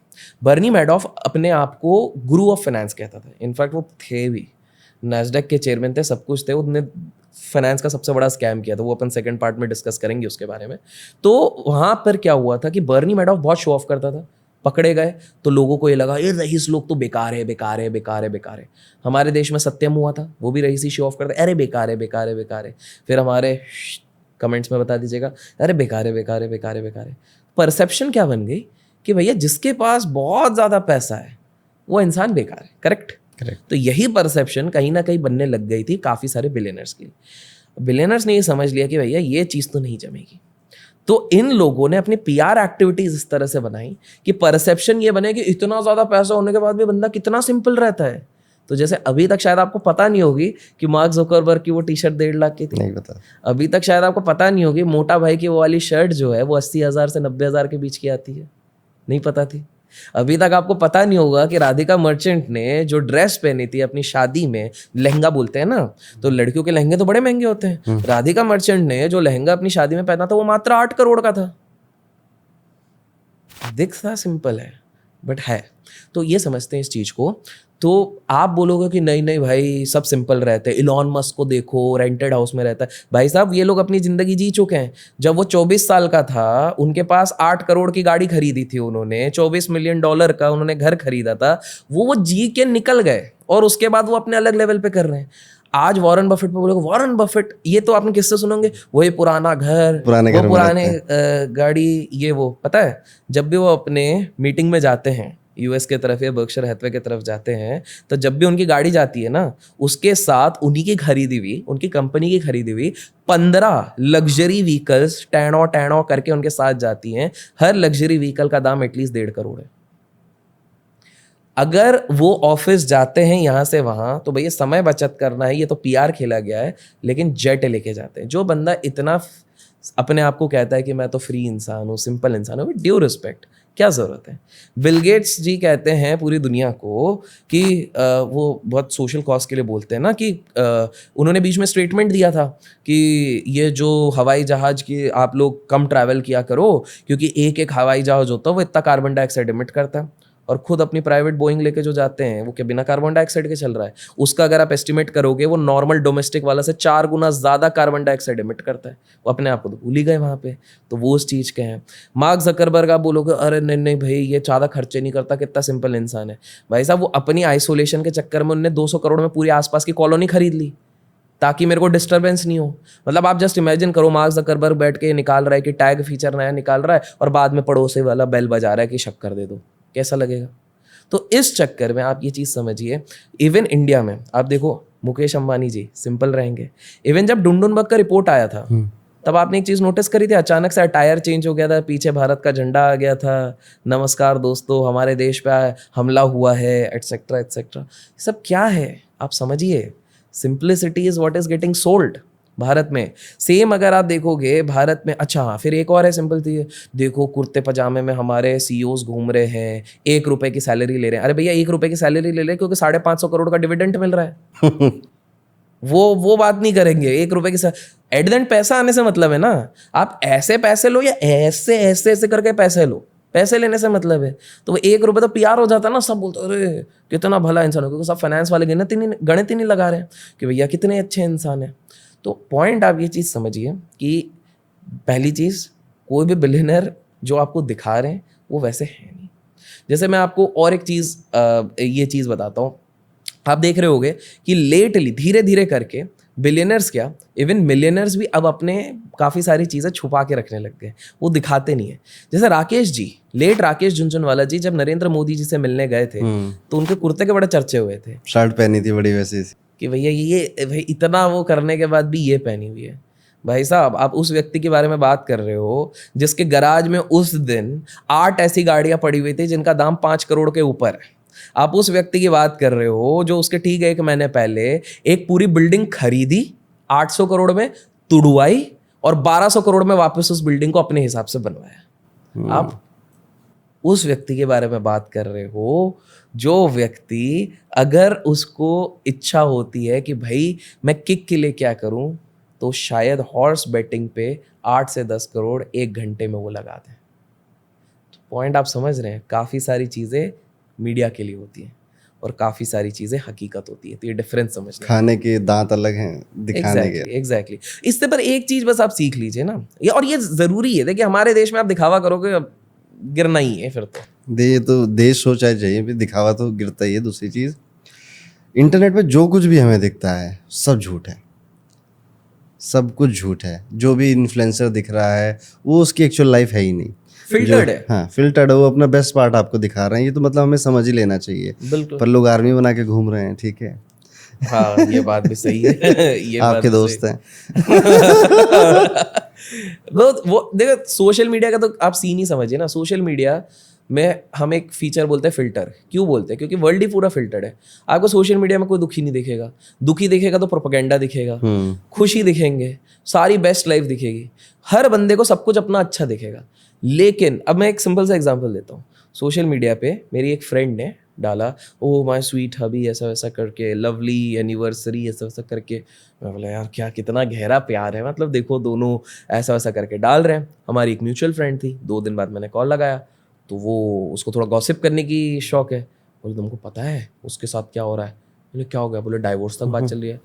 बर्नी मैडॉफ अपने आप को गुरु ऑफ फाइनेंस कहता था। इनफैक्ट वो थे भी, नैस्डैक के चेयरमैन थे, सब कुछ थे। उन्होंने फाइनेंस का सबसे बड़ा स्कैम किया था, वो अपन सेकंड पार्ट में डिस्कस करेंगे उसके बारे में। तो वहाँ पर क्या हुआ था कि बर्नी मैडॉफ बहुत शो ऑफ करता था। पकड़े गए तो लोगों को ये लगा ये रईस लोग तो बेकार है, बेकार है, बेकार है, बेकार है। हमारे देश में सत्यम हुआ था, वो भी रईसी शो ऑफ करते, अरे बेकार है, बेकार है, बेकार है। फिर हमारे कमेंट्स में बता दीजिएगा, अरे बेकार है, बेकार है, बेकार है, बेकार है। परसेप्शन क्या बन गई कि भैया जिसके पास बहुत ज़्यादा पैसा है वो इंसान बेकार है। करेक्ट। तो यही परसेप्शन कहीं ना कहीं बनने लग गई थी काफ़ी सारे बिलियनर्स की। बिलियनर्स ने ये समझ लिया कि भैया ये चीज़ तो नहीं जमेगी। तो इन लोगों ने अपनी PR एक्टिविटीज़ इस तरह से बनाई कि परसेप्शन ये बने कि इतना ज़्यादा पैसा होने के बाद भी बंदा कितना सिंपल रहता है। तो जैसे अभी तक शायद आपको पता नहीं होगी कि मार्क जुकरबर्ग की वो टी शर्ट 1.5 लाख की थी। नहीं पता। अभी तक शायद आपको पता नहीं होगी मोटा भाई की वो वाली शर्ट जो है वो 80,000 से 90,000 के बीच की आती है। नहीं पता थी। अभी तक आपको पता नहीं होगा कि राधिका मर्चेंट ने जो ड्रेस पहनी थी अपनी शादी में, लहंगा बोलते हैं ना, तो लड़कियों के लहंगे तो बड़े महंगे होते हैं। राधिका मर्चेंट ने जो लहंगा अपनी शादी में पहना था वो मात्र 8 करोड़ का था। दिखता सिंपल है बट है। तो ये समझते हैं इस चीज को। तो आप बोलोगे कि नहीं नहीं भाई सब सिंपल रहते हैं, इलॉन मस्क को देखो रेंटेड हाउस में रहता है। भाई साहब ये लोग अपनी जिंदगी जी चुके हैं। जब वो 24 साल का था उनके पास 8 करोड़ की गाड़ी खरीदी थी उन्होंने, $24 मिलियन का उन्होंने घर खरीदा था। वो जी के निकल गए और उसके बाद वो अपने अलग लेवल पे कर रहे हैं। आज वॉरेन बफेट पे बोलोगे, वॉरेन बफेट ये तो आपने किससे सुनोगे, वही पुराना घर, पुराने गाड़ी, ये वो। पता है जब भी वो अपने मीटिंग में जाते हैं US के तरफ या बर्कशायर हैथवे के तरफ जाते हैं, तो जब भी उनकी गाड़ी जाती है ना, उसके साथ उन्हीं की खरीदी हुई, उनकी कंपनी की खरीदी हुई 15 लग्जरी व्हीकल्स टैनो करके उनके साथ जाती हैं। हर लग्जरी व्हीकल का दाम एटलीस्ट 1.5 करोड़ है। अगर वो ऑफिस जाते हैं यहाँ से वहाँ, तो भैया समय बचत करना है, ये तो PR खेला गया है, लेकिन जेट लेके जाते हैं। जो बंदा इतना अपने आप को कहता है कि मैं तो फ्री इंसान हूँ, सिंपल इंसान हूँ, ड्यू रिस्पेक्ट, क्या ज़रूरत है। बिल गेट्स जी कहते हैं पूरी दुनिया को कि वो बहुत सोशल कॉज के लिए बोलते हैं ना, कि उन्होंने बीच में स्टेटमेंट दिया था कि ये जो हवाई जहाज़ की आप लोग कम ट्रैवल किया करो, क्योंकि एक हवाई जहाज़ होता है वो इतना कार्बन डाइऑक्साइड एमिट करता है। और खुद अपनी प्राइवेट बोइंग लेके जो जाते हैं वो क्या बिना कार्बन डाइऑक्साइड के चल रहा है? उसका अगर आप एस्टिमेट करोगे वो नॉर्मल डोमेस्टिक वाला से 4 गुना ज़्यादा कार्बन डाइऑक्साइड एमिट करता है। वो अपने आप को तो भूल ही गए वहाँ पे। तो वो उस चीज़ के हैं। मार्क जकरबर्ग आप बोलोगे अरे नहीं नहीं भाई ये ज़्यादा खर्चे नहीं करता, कितना सिंपल इंसान है। भाई साहब वो अपनी आइसोलेशन के चक्कर में उन्होंने 200 करोड़ में पूरी आसपास की कॉलोनी खरीद ली। ताकि मेरे को डिस्टरबेंस नहीं हो। मतलब आप जस्ट इमेजिन करो, मार्क ज़करबर्ग बैठ के निकाल रहा है कि टैग फीचर नया निकाल रहा है और बाद में पड़ोसी वाला बेल बजा रहा है कि शक्कर दे दो, कैसा लगेगा? तो इस चक्कर में आप ये चीज़ समझिए, इवन इंडिया में आप देखो मुकेश अंबानी जी सिंपल रहेंगे। इवन जब डुनडुनबर्ग का रिपोर्ट आया था तब आपने एक चीज़ नोटिस करी थी, अचानक से अटायर चेंज हो गया था, पीछे भारत का झंडा आ गया था, नमस्कार दोस्तों हमारे देश पे हमला हुआ है, एटसेट्रा एटसेट्रा। सब क्या है आप समझिए, simplicity is what is getting sold Bharat में। सेम अगर आप देखोगे भारत में, अच्छा हाँ फिर एक और है सिंपल थी, देखो कुर्ते पजामे में हमारे सीईओज घूम रहे हैं, 1 रुपए की सैलरी ले रहे हैं। अरे भैया 1 रुपए की सैलरी ले रहे हैं क्योंकि 550 करोड़ का डिविडेंड मिल रहा है। वो बात नहीं करेंगे 1 रुपए की एट द एंड पैसा आने से मतलब है ना। आप ऐसे पैसे लो या ऐसे ऐसे ऐसे करके पैसे लो, पैसे लेने से मतलब है। तो वो 1 रुपए तो पीआर हो जाता है ना, सब बोलते अरे कितना भला इंसान हो, क्योंकि सब फाइनेंस वाले गणित ही नहीं लगा रहे हैं कि भैया कितने अच्छे इंसान हैं। तो पॉइंट आप ये चीज़ समझिए कि पहली चीज़, कोई भी बिलियनर जो आपको दिखा रहे हैं वो वैसे है नहीं। जैसे मैं आपको और एक चीज़ ये चीज़ बताता हूँ, आप देख रहे होगे कि लेटली धीरे धीरे करके बिलियनर्स क्या, इवन मिलियनर्स भी अब अपने काफ़ी सारी चीज़ें छुपा के रखने लग गए, वो दिखाते नहीं है। जैसे राकेश जी, लेट राकेश झुनझुनवाला जी जब नरेंद्र मोदी जी से मिलने गए थे तो उनके कुर्ते के बड़े चर्चे हुए थे, शर्ट पहनी थी बड़ी वैसी कि भैया ये भाई इतना वो करने के बाद भी ये पहनी हुई है। भाई साहब आप उस व्यक्ति के बारे में बात कर रहे हो जिसके गराज में उस दिन 8 ऐसी गाड़ियां पड़ी हुई थी जिनका दाम 5 करोड़ के ऊपर है। आप उस व्यक्ति की बात कर रहे हो जो उसके ठीक 1 महीने पहले एक पूरी बिल्डिंग खरीदी, 800 करोड़ में तुड़वाई और 1200 करोड़ में वापस उस बिल्डिंग को अपने हिसाब से बनवाया। आप उस व्यक्ति के बारे में बात कर रहे हो जो व्यक्ति अगर उसको इच्छा होती है कि भाई मैं किक के लिए क्या करूं, तो शायद हॉर्स बेटिंग पे 8 से 10 करोड़ 1 घंटे में वो लगा दें। तो पॉइंट आप समझ रहे हैं, काफ़ी सारी चीज़ें मीडिया के लिए होती हैं और काफ़ी सारी चीज़ें हकीकत होती है। तो ये डिफरेंस समझना, खाने के दांत अलग हैं दिखाने के। एग्जैक्टली। इससे पर एक चीज़ बस आप सीख लीजिए ना, और ये ज़रूरी है। देखिए हमारे देश में आप दिखावा करोगे गिरना ही है फिर तो। ये तो देश हो चाहे चाहिए भी, दिखावा तो गिरता ही है। दूसरी चीज़, इंटरनेट पे जो कुछ भी हमें दिखता है सब झूठ है, सब कुछ झूठ है। जो भी इन्फ्लुएंसर दिख रहा है वो उसकी एक्चुअल लाइफ है ही नहीं, फिल्टर्ड है। हाँ फिल्टर्ड है, वो अपना बेस्ट पार्ट आपको दिखा रहे हैं। ये तो मतलब हमें समझ ही लेना चाहिए। बिल्कुल। पर लोग आर्मी बना के घूम रहे हैं, ठीक है। हाँ ये बात भी सही है। ये आपके दोस्त हैं। वो देखो सोशल मीडिया का तो आप सीन ही समझिए ना। सोशल मीडिया में हम एक फीचर बोलते हैं फिल्टर। क्यों बोलते हैं? क्योंकि वर्ल्ड ही पूरा फिल्टर्ड है। आपको सोशल मीडिया में कोई दुखी नहीं दिखेगा, दुखी दिखेगा तो प्रोपेगेंडा दिखेगा, खुशी दिखेंगे, सारी बेस्ट लाइफ दिखेगी, हर बंदे को सब कुछ अपना अच्छा दिखेगा। लेकिन अब मैं एक सिंपल सा एग्जांपल देता हूँ। सोशल मीडिया पे मेरी एक फ्रेंड ने डाला, ओ माय स्वीट हबी ऐसा वैसा करके, लवली एनिवर्सरी ऐसा वैसा करके। मैं बोला यार क्या कितना गहरा प्यार है, मतलब देखो दोनों ऐसा वैसा करके डाल रहे हैं। हमारी एक म्यूचुअल फ्रेंड थी, 2 दिन बाद मैंने कॉल लगाया तो वो उसको थोड़ा गॉसिप करने की शौक है। बोले तुमको पता है उसके साथ क्या हो रहा है? बोले क्या हो गया? बोले डाइवोर्स तक बात चल रही है।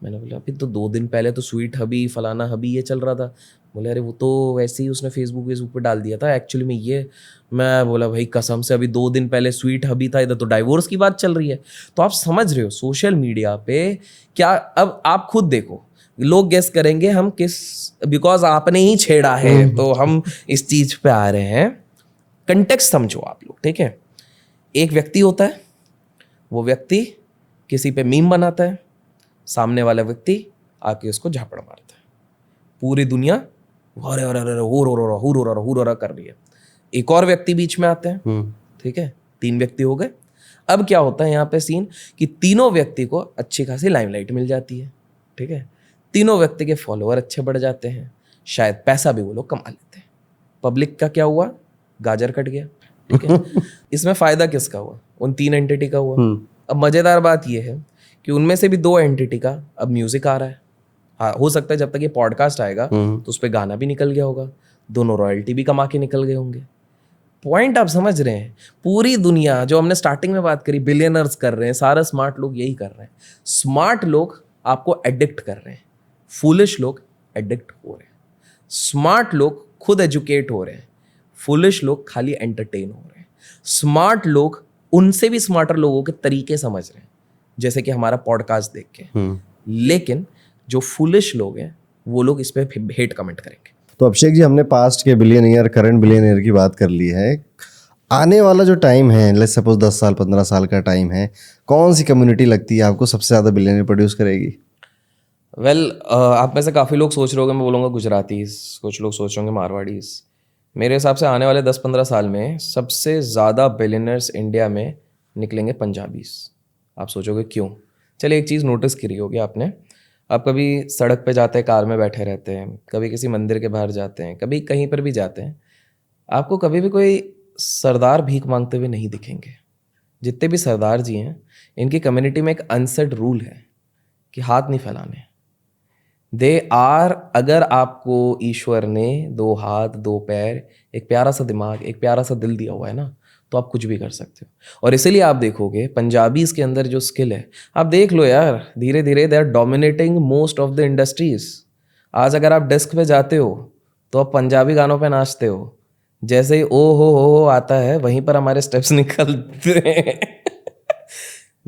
मैंने बोला अभी तो 2 दिन पहले तो स्वीट हबी फलाना हबी ये चल रहा था। बोले अरे वो तो वैसे ही उसने फेसबुक पे डाल दिया था एक्चुअली में ये। मैं बोला भाई कसम से अभी 2 दिन पहले स्वीट हबी था, इधर तो डाइवोर्स की बात चल रही है। तो आप समझ रहे हो सोशल मीडिया पे क्या। अब आप खुद देखो, लोग गेस करेंगे हम किस, बिकॉज आपने ही छेड़ा है तो हम इस चीज पे आ रहे हैं। कंटेक्स्ट समझो आप लोग, ठीक है। एक व्यक्ति होता है, वो व्यक्ति किसी पे मीम बनाता है, सामने वाला व्यक्ति आके उसको झापड़ मारता है, पूरी दुनिया अरे अरे अरे हुर कर रही है। एक और व्यक्ति बीच में आते हैं, ठीक है, 3 व्यक्ति हो गए। अब क्या होता है यहाँ पे सीन कि तीनों व्यक्ति को अच्छी खासी लाइमलाइट मिल जाती है, ठीक है। तीनों व्यक्ति के फॉलोअर अच्छे बढ़ जाते हैं, शायद पैसा भी वो लोग कमा लेते हैं। पब्लिक का क्या हुआ? गाजर कट गया, ठीक है। इसमें फायदा किसका हुआ? उन 3 एंटिटी का हुआ। अब मजेदार बात यह है कि उनमें से भी 2 एंटिटी का अब म्यूजिक आ रहा है। हाँ हो सकता है जब तक ये पॉडकास्ट आएगा तो उस पर गाना भी निकल गया होगा, दोनों रॉयल्टी भी कमा के निकल गए होंगे। पॉइंट आप समझ रहे हैं? पूरी दुनिया जो हमने स्टार्टिंग में बात करी, बिलियनर्स कर रहे हैं, सारे स्मार्ट लोग यही कर रहे हैं। स्मार्ट लोग आपको एडिक्ट कर रहे हैं, फूलिश लोग एडिक्ट हो रहे हैं। स्मार्ट लोग खुद एजुकेट हो रहे हैं, फूलिश लोग खाली एंटरटेन हो रहे हैं। स्मार्ट लोग उनसे भी स्मार्टर लोगों के तरीके समझ रहे हैं, जैसे कि हमारा पॉडकास्ट देख के। लेकिन जो फुलिश लोग हैं वो लोग इस पे हेट कमेंट करेंगे। तो अभिषेक जी, हमने पास्ट के बिलियनियर, करंट बिलियनियर की बात कर ली है। आने वाला जो टाइम है, लेट्स सपोज 10 साल 15 साल का टाइम है, कौन सी कम्युनिटी लगती है आपको सबसे ज़्यादा बिलियनियर प्रोड्यूस करेगी? आप में से काफ़ी लोग सोच रहे होंगे, मैं बोलूँगा गुजरातीज, कुछ लोग सोच रहे होंगे मारवाड़ीज। मेरे हिसाब से आने वाले 10-15 साल में सबसे ज़्यादा बिलियनर्स इंडिया में निकलेंगे पंजाबीज। आप सोचोगे क्यों? चलिए, एक चीज़ नोटिस करी होगी आपने, आप कभी सड़क पे जाते हैं, कार में बैठे रहते हैं, कभी किसी मंदिर के बाहर जाते हैं, कभी कहीं पर भी जाते हैं, आपको कभी भी कोई सरदार भीख मांगते हुए नहीं दिखेंगे। जितने भी सरदार जी हैं, इनकी कम्युनिटी में एक अनसेट रूल है कि हाथ नहीं फैलाने। अगर आपको ईश्वर ने 2 हाथ 2 पैर, एक प्यारा सा दिमाग, एक प्यारा सा दिल दिया हुआ है ना, तो आप कुछ भी कर सकते हो। और इसीलिए आप देखोगे पंजाबीज के अंदर जो स्किल है, आप देख लो यार, धीरे धीरे they are dominating most of the industries. आज अगर आप डेस्क पे जाते हो तो आप पंजाबी गानों पे नाचते हो। जैसे ही ओ हो आता है, वहीं पर हमारे स्टेप्स निकलते हैं।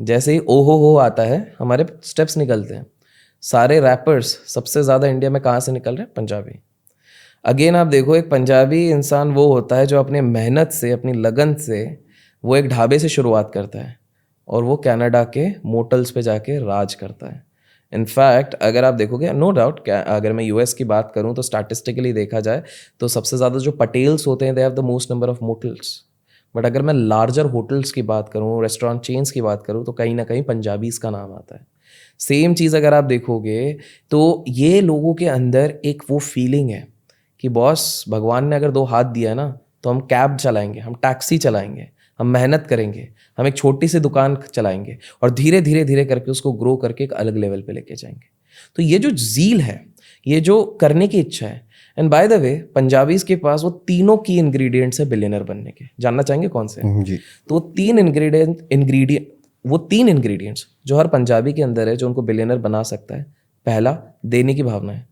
जैसे ही ओ हो आता है, हमारे स्टेप्स निकलते हैं। सारे रैपर्स सबसे ज़्यादा इंडिया में कहाँ से निकल रहे हैं? पंजाबी। अगेन आप देखो, एक पंजाबी इंसान वो होता है जो अपने मेहनत से, अपनी लगन से, वो एक ढाबे से शुरुआत करता है और वो कनाडा के मोटल्स पे जाके राज करता है। इनफैक्ट अगर आप देखोगे, नो डाउट, अगर मैं यूएस की बात करूं तो स्टैटिस्टिकली देखा जाए तो सबसे ज़्यादा जो पटेल्स होते हैं, they have the most number of motels. But अगर मैं लार्जर होटल्स की बात करूं, रेस्टोरेंट चेन्स की बात करूं, तो कहीं ना कहीं पंजाबीज़ का नाम आता है। सेम चीज़ अगर आप देखोगे तो ये लोगों के अंदर एक वो फीलिंग है कि बॉस, भगवान ने अगर 2 हाथ दिया है ना, तो हम कैब चलाएंगे, हम टैक्सी चलाएंगे, हम मेहनत करेंगे, हम एक छोटी सी दुकान चलाएंगे और धीरे धीरे धीरे करके उसको ग्रो करके एक अलग लेवल पे लेके जाएंगे। तो ये जो ज़ील है, ये जो करने की इच्छा है, and by the way Punjabis के पास वो तीनों की इंग्रेडिएंट्स है बिलियनर बनने के। जानना चाहेंगे कौन से? जी। तो वो 3 इंग्रेडिएंट्स जो हर पंजाबी के अंदर है, जो उनको बिलियनर बना सकता है। पहला, देने की भावना है।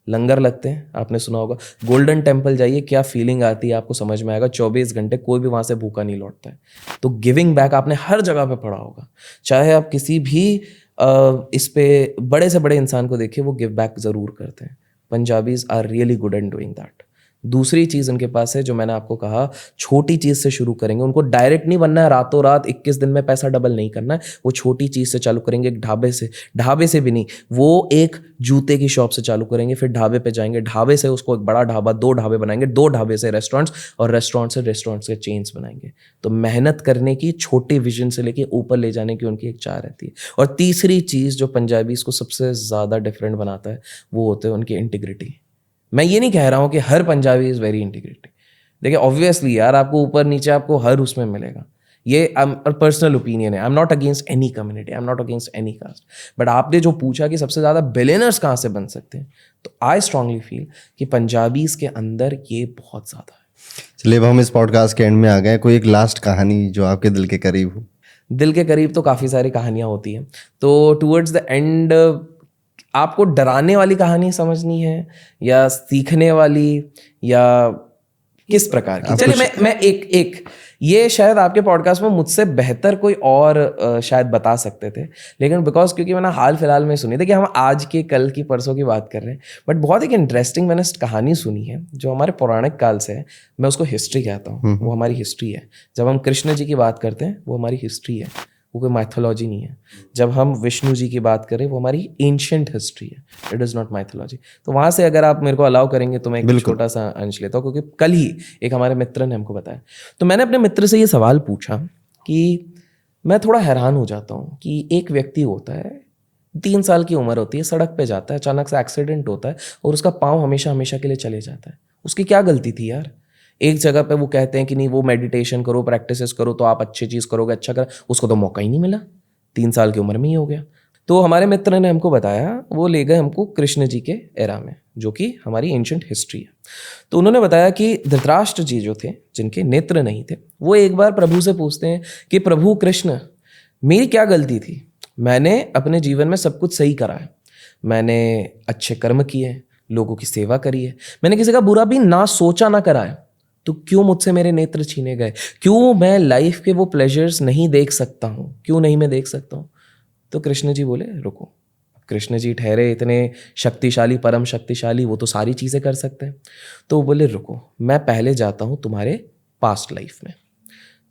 लंगर लगते हैं, आपने सुना होगा, गोल्डन टेम्पल जाइए, क्या फीलिंग आती है आपको समझ में आएगा। 24 घंटे कोई भी वहाँ से भूखा नहीं लौटता है। तो गिविंग बैक आपने हर जगह पे पढ़ा होगा, चाहे आप किसी भी इस पे बड़े से बड़े इंसान को देखिए, वो गिव बैक ज़रूर करते हैं। Punjabis are really good at doing that. दूसरी चीज़ उनके पास है, जो मैंने आपको कहा, छोटी चीज़ से शुरू करेंगे। उनको डायरेक्ट नहीं बनना है, रातों रात 21 दिन में पैसा डबल नहीं करना है। वो छोटी चीज़ से चालू करेंगे, एक ढाबे से भी नहीं, वो एक जूते की शॉप से चालू करेंगे, फिर ढाबे पे जाएंगे, ढाबे से उसको एक बड़ा ढाबा, 2 ढाबे बनाएंगे, 2 ढाबे से रेस्टोरेंट्स, और रेस्टोरेंट से रेस्टोरेंट्स के चेन्स बनाएंगे। तो मेहनत करने की, छोटे विजन से लेके ऊपर ले जाने की उनकी एक चाह रहती है। और तीसरी चीज़ जो पंजाबीज़ को सबसे ज़्यादा डिफरेंट बनाता है, वो होते हैं उनकी इंटीग्रिटी। मैं ये नहीं कह रहा हूँ कि हर पंजाबी इज़ वेरी इंटीग्रेटेड। देखिए, ऑब्वियसली यार, आपको ऊपर नीचे आपको हर उसमें मिलेगा। ये पर्सनल ओपिनियन है। आई am not against any community, I am not against any caste. But आपने जो पूछा कि सबसे ज़्यादा बिलियनर्स कहाँ से बन सकते हैं, तो आई स्ट्रांगली फील कि पंजाबीज़ के अंदर ये बहुत ज़्यादा है। चलिए, अब हम इस पॉडकास्ट के एंड में आ गए। कोई एक लास्ट कहानी जो आपके दिल के करीब हो? दिल के करीब तो काफ़ी सारी कहानियाँ होती हैं। तो टूवर्ड्स द एंड आपको डराने वाली कहानी समझनी है या सीखने वाली, या किस प्रकार की? चलिए, मैं एक ये शायद आपके पॉडकास्ट में मुझसे बेहतर कोई और शायद बता सकते थे, लेकिन बिकॉज क्योंकि मैंने हाल फिलहाल में सुनी थी कि हम आज के, कल की, परसों की बात कर रहे हैं, बट बहुत एक इंटरेस्टिंग मैंने कहानी सुनी है जो हमारे पौराणिक काल से है। मैं उसको हिस्ट्री कहता हूँ, वो हमारी हिस्ट्री है। जब हम कृष्ण जी की बात करते हैं, वो हमारी हिस्ट्री है, वो कोई माइथोलॉजी नहीं है। जब हम विष्णु जी की बात करें, वो हमारी एंशिएंट हिस्ट्री है, इट इज़ नॉट माइथोलॉजी। तो वहाँ से अगर आप मेरे को अलाउ करेंगे तो मैं एक छोटा सा अंश लेता हूँ, क्योंकि कल ही एक हमारे मित्र ने हमको बताया। तो मैंने अपने मित्र से ये सवाल पूछा कि मैं थोड़ा हैरान हो जाता हूँ कि एक व्यक्ति होता है, 3 साल की उम्र होती है, सड़क पे जाता है, अचानक से एक्सीडेंट होता है और उसका पाँव हमेशा हमेशा के लिए चले जाता है। उसकी क्या गलती थी यार? एक जगह पे वो कहते हैं कि नहीं, वो मेडिटेशन करो, प्रैक्टिसेस करो, तो आप अच्छी चीज़ करोगे, अच्छा कर। उसको तो मौका ही नहीं मिला, 3 साल की उम्र में ही हो गया। तो हमारे मित्र ने हमको बताया, वो ले गए हमको कृष्ण जी के एरा में, जो कि हमारी एंशिएंट हिस्ट्री है। तो उन्होंने बताया कि धृतराष्ट्र जी जो थे, जिनके नेत्र नहीं थे, वो एक बार प्रभु से पूछते हैं कि प्रभु कृष्ण, मेरी क्या गलती थी? मैंने अपने जीवन में सब कुछ सही करा है, मैंने अच्छे कर्म किए, लोगों की सेवा करी है, मैंने किसी का बुरा भी ना सोचा ना करा है, तो क्यों मुझसे मेरे नेत्र छीने गए? क्यों मैं लाइफ के वो प्लेजर्स नहीं देख सकता हूँ? क्यों नहीं मैं देख सकता हूँ? तो कृष्ण जी बोले, रुको, कृष्ण जी ठहरे इतने शक्तिशाली, परम शक्तिशाली, वो तो सारी चीज़ें कर सकते हैं। तो वो बोले रुको, मैं पहले जाता हूँ तुम्हारे पास्ट लाइफ में।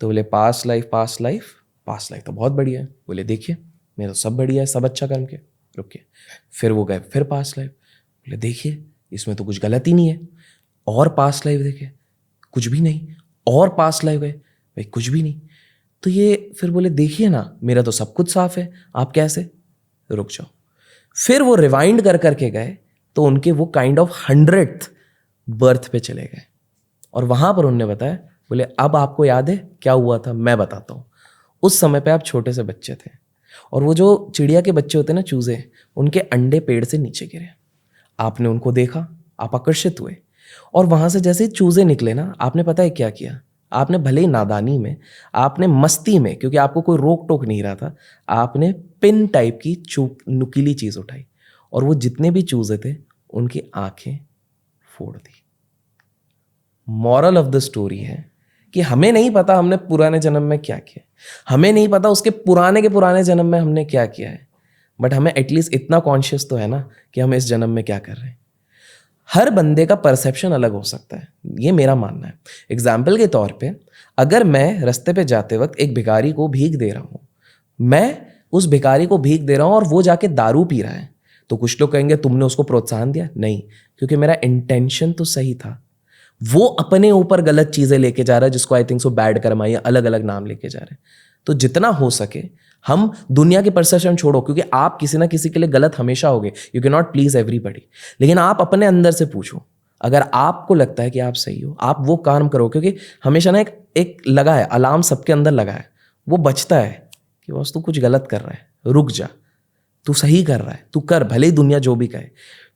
तो बोले पास्ट लाइफ तो बहुत बढ़िया है। बोले देखिए मेरा तो सब बढ़िया है, सब अच्छा कर्म के। रुकिए, फिर वो गए फिर पास्ट लाइफ। बोले देखिए इसमें तो कुछ गलत ही नहीं है। और पास्ट लाइफ देखे, कुछ भी नहीं। और पास्ट लाइफ गए, भाई कुछ भी नहीं। तो ये फिर बोले देखिए ना, मेरा तो सब कुछ साफ है, आप कैसे? रुक जाओ। फिर वो रिवाइंड कर करके गए तो उनके वो काइंड ऑफ 100th बर्थ पे चले गए और वहां पर उन्होंने बताया, बोले अब आपको याद है क्या हुआ था? मैं बताता हूँ। उस समय पे आप छोटे से बच्चे थे और वो जो चिड़िया के बच्चे होते हैं ना, चूजे, उनके अंडे पेड़ से नीचे गिरे। आपने उनको देखा, आप आकर्षित हुए और वहां से जैसे ही चूजे निकले ना, आपने पता है क्या किया? आपने भले ही नादानी में, आपने मस्ती में, क्योंकि आपको कोई रोक टोक नहीं रहा था, आपने पिन टाइप की नुकीली चीज उठाई और वो जितने भी चूजे थे उनकी आंखें फोड़ दी। मॉरल ऑफ द स्टोरी है कि हमें नहीं पता हमने पुराने जन्म में क्या किया, हमें नहीं पता उसके पुराने के पुराने जन्म में हमने क्या किया है, बट हमें एटलीस्ट इतना कॉन्शियस तो है ना कि हम इस जन्म में क्या कर रहे हैं। हर बंदे का परसेप्शन अलग हो सकता है, ये मेरा मानना है। एग्जाम्पल के तौर पे, अगर मैं रास्ते पे जाते वक्त एक भिखारी को भीख दे रहा हूँ, मैं उस भिखारी को भीख दे रहा हूँ और वो जाके दारू पी रहा है, तो कुछ लोग कहेंगे तुमने उसको प्रोत्साहन दिया। नहीं, क्योंकि मेरा इंटेंशन तो सही था। वो अपने ऊपर गलत चीजें लेके जा रहा है, जिसको I think so bad Karma या अलग अलग नाम लेके जा रहे हैं। तो जितना हो सके हम दुनिया की परसेप्शन छोड़ो, क्योंकि आप किसी ना किसी के लिए गलत हमेशा होगे, you can not please everybody. लेकिन आप अपने अंदर से पूछो, अगर आपको लगता है कि आप सही हो, आप वो काम करो। क्योंकि हमेशा ना एक लगा है अलार्म, सबके अंदर लगा है, वो बचता है कि बस तू कुछ गलत कर रहा है, रुक जा, तू सही कर रहा है, तू कर, भले ही दुनिया जो भी कहे।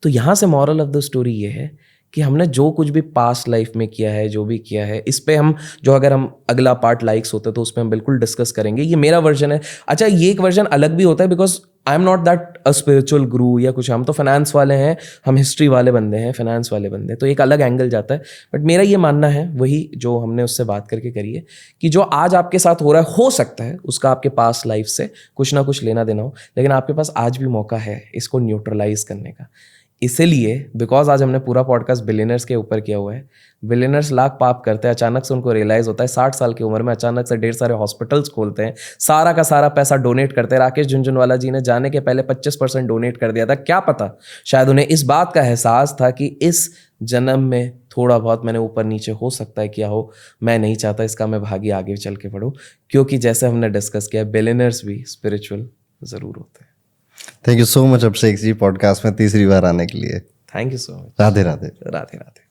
तो यहां से मॉरल ऑफ द स्टोरी ये है कि हमने जो कुछ भी पास्ट लाइफ में किया है, जो भी किया है, इस पे हम जो, अगर हम अगला पार्ट लाइक्स होता है तो उसमें हम बिल्कुल डिस्कस करेंगे। ये मेरा वर्जन है। अच्छा, ये एक वर्जन अलग भी होता है, because I am not that a spiritual गुरु या कुछ। हम तो फाइनेंस वाले हैं, हम हिस्ट्री वाले बंदे हैं, फाइनेंस वाले बंदे, तो एक अलग एंगल जाता है। बट मेरा ये मानना है, वही जो हमने उससे बात करके करी है, कि जो आज आपके साथ हो रहा है, हो सकता है उसका आपके पास्ट लाइफ से कुछ ना कुछ लेना देना हो, लेकिन आपके पास आज भी मौका है इसको न्यूट्रलाइज करने का। इसीलिए बिकॉज आज हमने पूरा पॉडकास्ट बिलियनर्स के ऊपर किया हुआ है। बिलियनर्स लाख पाप करते हैं, अचानक से उनको रियलाइज होता है, 60 साल की उम्र में अचानक से ढेर सारे हॉस्पिटल्स खोलते हैं, सारा का सारा पैसा डोनेट करते हैं। राकेश झुनझुनवाला जी ने जाने के पहले 25% डोनेट कर दिया था। क्या पता शायद उन्हें इस बात का एहसास था कि इस जन्म में थोड़ा बहुत मैंने ऊपर नीचे हो सकता है किया हो, मैं नहीं चाहता इसका मैं भागी आगे चल के बढ़ूँ। क्योंकि जैसे हमने डिस्कस किया, बिलियनर्स भी स्पिरिचुअल ज़रूर होते हैं। Thank you so much Abhishek ji, podcast में तीसरी बार आने के लिए। Thank you so much. Radhe Radhe. Radhe Radhe.